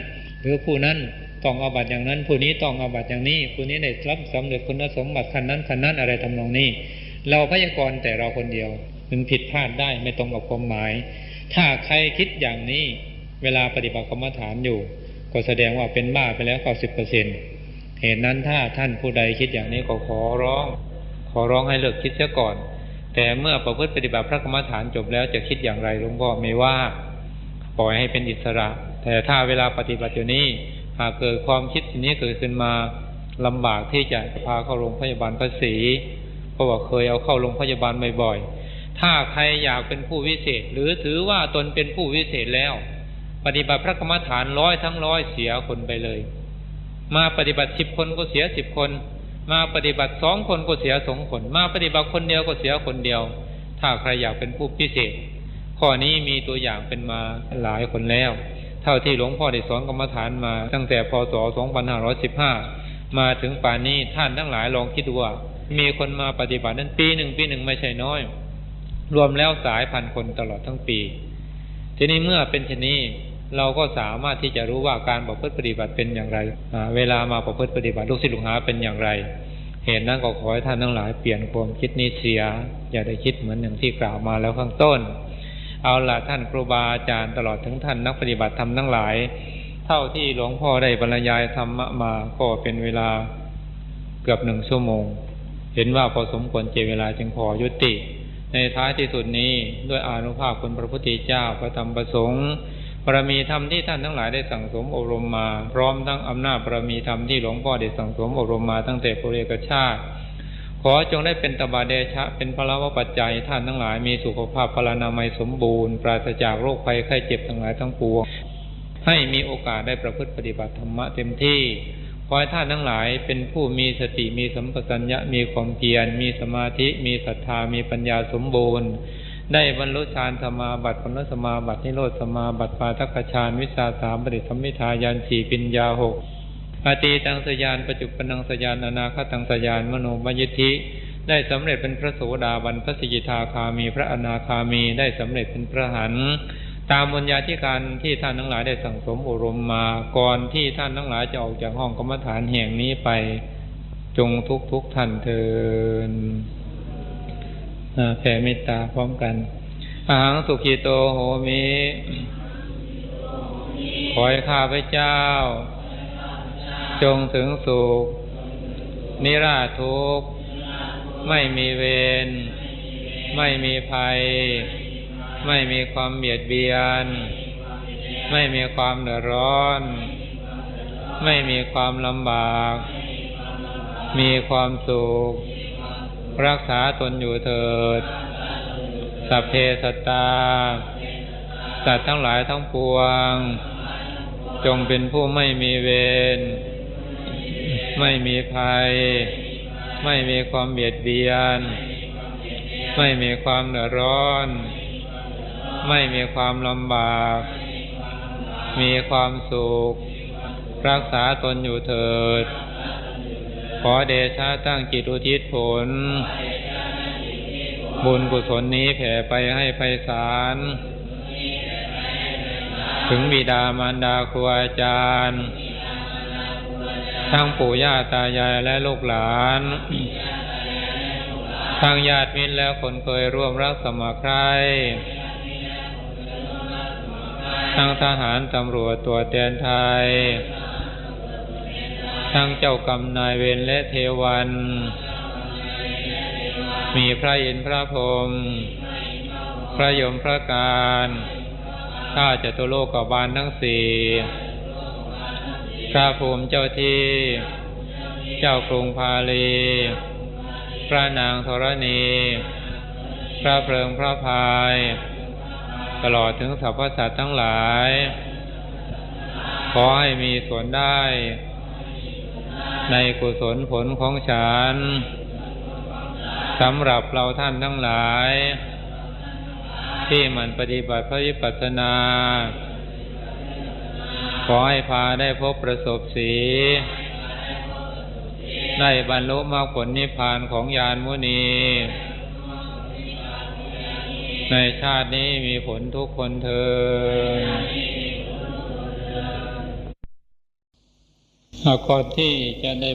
หรือผู้นั้นต้องอาบัติอย่างนั้นผู้นี้ต้องอาบัติอย่างนี้ผู้นี้ได้รับสำเร็จคุณสมบัติขั้นนั้นอะไรทำนองนี้เราพยากรณ์แต่เราคนเดียวมันผิดพลาดได้ไม่ตรงกับความหมายถ้าใครคิดอย่างนี้เวลาปฏิบัติกรรมฐานอยู่ก็แสดงว่าเป็นบ้าไปแล้ว 90%เหตุนั้นถ้าท่านผู้ใดคิดอย่างนี้ก็ขอร้องให้เลิกคิดเสียก่อนแต่เมื่อประพฤติปฏิบัติพระกรรมฐานจบแล้วจะคิดอย่างไรหลวงพ่อไม่ว่าปล่อยให้เป็นอิสระแต่ถ้าเวลาปฏิบัติอยู่นี้หากเกิดความคิดนี้เกิดขึ้นมาลำบากที่จะพาเข้าโรงพยาบาลภาษีเพราะว่าเคยเอาเข้าโรงพยาบาลบ่อยๆถ้าใครอยากเป็นผู้วิเศษหรือถือว่าตนเป็นผู้วิเศษแล้วปฏิบัติพระกรรมฐาน100 ทั้ง 100เสียคนไปเลยมาปฏิบัติ10 คนก็เสีย10 คนมาปฏิบัติ2 คนก็เสีย2 คนมาปฏิบัติคนเดียวก็เสียคนเดียวถ้าใครอยากเป็นผู้พิเศษข้อนี้มีตัวอย่างเป็นมาหลายคนแล้วเท่าที่หลวงพ่อได้สอนกรรมฐานมาตั้งแต่พ.ศ. 2515มาถึงป่านนี้ท่านทั้งหลายลองคิดดูว่ามีคนมาปฏิบัตินั้นปีหนึ่งไม่ใช่น้อยรวมแล้วหลายพันคนตลอดทั้งปีทีนี้เมื่อเป็นเช่นนี้เราก็สามารถที่จะรู้ว่าการประพฤติปฏิบัติเป็นอย่างไรเวลามาประพฤติปฏิบัติลูกศิษย์ลูกหาเป็นอย่างไรเหตุนั้นก็ขอให้ท่านทั้งหลายเปลี่ยนความคิดนี้เสียอย่าได้คิดเหมือนอย่างที่กล่าวมาแล้วข้างต้นเอาล่ะท่านครูบาอาจารย์ตลอดถึงท่านนักปฏิบัติธรรมทั้งหลายเท่าที่หลวงพ่อได้บรรยายธรรมะมาก็เป็นเวลาเกือบ1 ชั่วโมงเห็นว่าพอสมควรเจเวลาจึงขอยุติในท้ายที่สุดนี้ด้วยอานุภาพคุณพระพุทธเจ้าพระธรรมประสงค์บารมีธรรมที่ท่านทั้งหลายได้สั่งสมอบรมมาพร้อมทั้งอำนาจบารมีธรรมที่หลวงพ่อได้สั่งสมอบรมมาตั้งแต่ปุเรกชาติข ขอจงได้เป็นตบะเดชะเป็นพละวะปัจจัยท่านทั้งหลายมีสุขภาพพลานามัยสมบูรณ์ปราศจากโรคภัยไข้เจ็บทั้งหลายทั้งปวงให้มีโอกาสได้ประพฤติปฏิบัติธรรมะเต็มที่ขอให้ท่านทั้งหลายเป็นผู้มีสติมีสัมปชัญญะมีความเพียรมีสมาธิมีศรัทธามีปัญญาสมบูรณ์ได้บรรลุฌานสมาบัติผลสมาบัตินิโรธสมาบัติปาทัคคฌานวิชาสามปฏิสัมภิทาญาณสี่ปัญญาหกอตีตังสยานปัจจุปนังสยานอนาคตังสยานมโนมยิทธิได้สำเร็จเป็นพระโสดาบันพระสกิทาคามีพระอนาคามีได้สำเร็จเป็นพระอรหันต์ตามบุญญาธิการที่ท่านทั้งหลายได้สั่งสมอบรมมาก่อนที่ท่านทั้งหลายจะออกจากห้องกรรมฐานแห่งนี้ไปจงทุกท่านเถิดแผ่เมตตาพร้อมกันอหังสุขิโตโหมิขอให้ข้าพเจ้าจงถึงสุขนิราชทุกข์ไม่มีเวรไม่มีภัยไม่มีความเบียดเบียนไม่มีความเดือดร้อนไม่มีความลำบากมีความสุขรักษาตนอยู่เถิดสัพเพสัตตาสัตว์ทั้งหลายทั้งปวงจงเป็นผู้ไม่มีเวรไม่มีภัยไม่มีความเบียดเบียนไม่มีความเดือดร้อนไม่มีความลำบากมีความสุขรักษาตนอยู่เถิดขอเดชะตั้งจิตอุทิศผลบุญกุศลนี้แผ่ไปให้ไพศาลถึงบิดามารดาครูอาจารย์ทั้งปู่ย่าตายายและลูกหลานทั้งญาติมิตรและคนเคยร่วมรักสมัครใคร่ทั้งทหารตำรวจตัวแทนไทยทั้งเจ้ากรรมนายเวรและเทวันมีพระอินทร์พระพรหมพระยมพระการข้าจตุโลกบาลทั้งสี่พระภูมิเจ้าที่เจ้ากรุงพาลีพระนางธรณีพระเพลิงพระพายตลอดถึงสรรพสัตว์ทั้งหลายขอให้มีส่วนได้ในกุศลผลของฉันสำหรับเราท่านทั้งหลายที่มันปฏิบัติพระวิปัสสนาขอให้พาได้พบประสบสีได้บรรลุมรรคผลนิพพานของญาณมุนีในชาตินี้มีผลทุกคนเถิดก่อนที่จะได้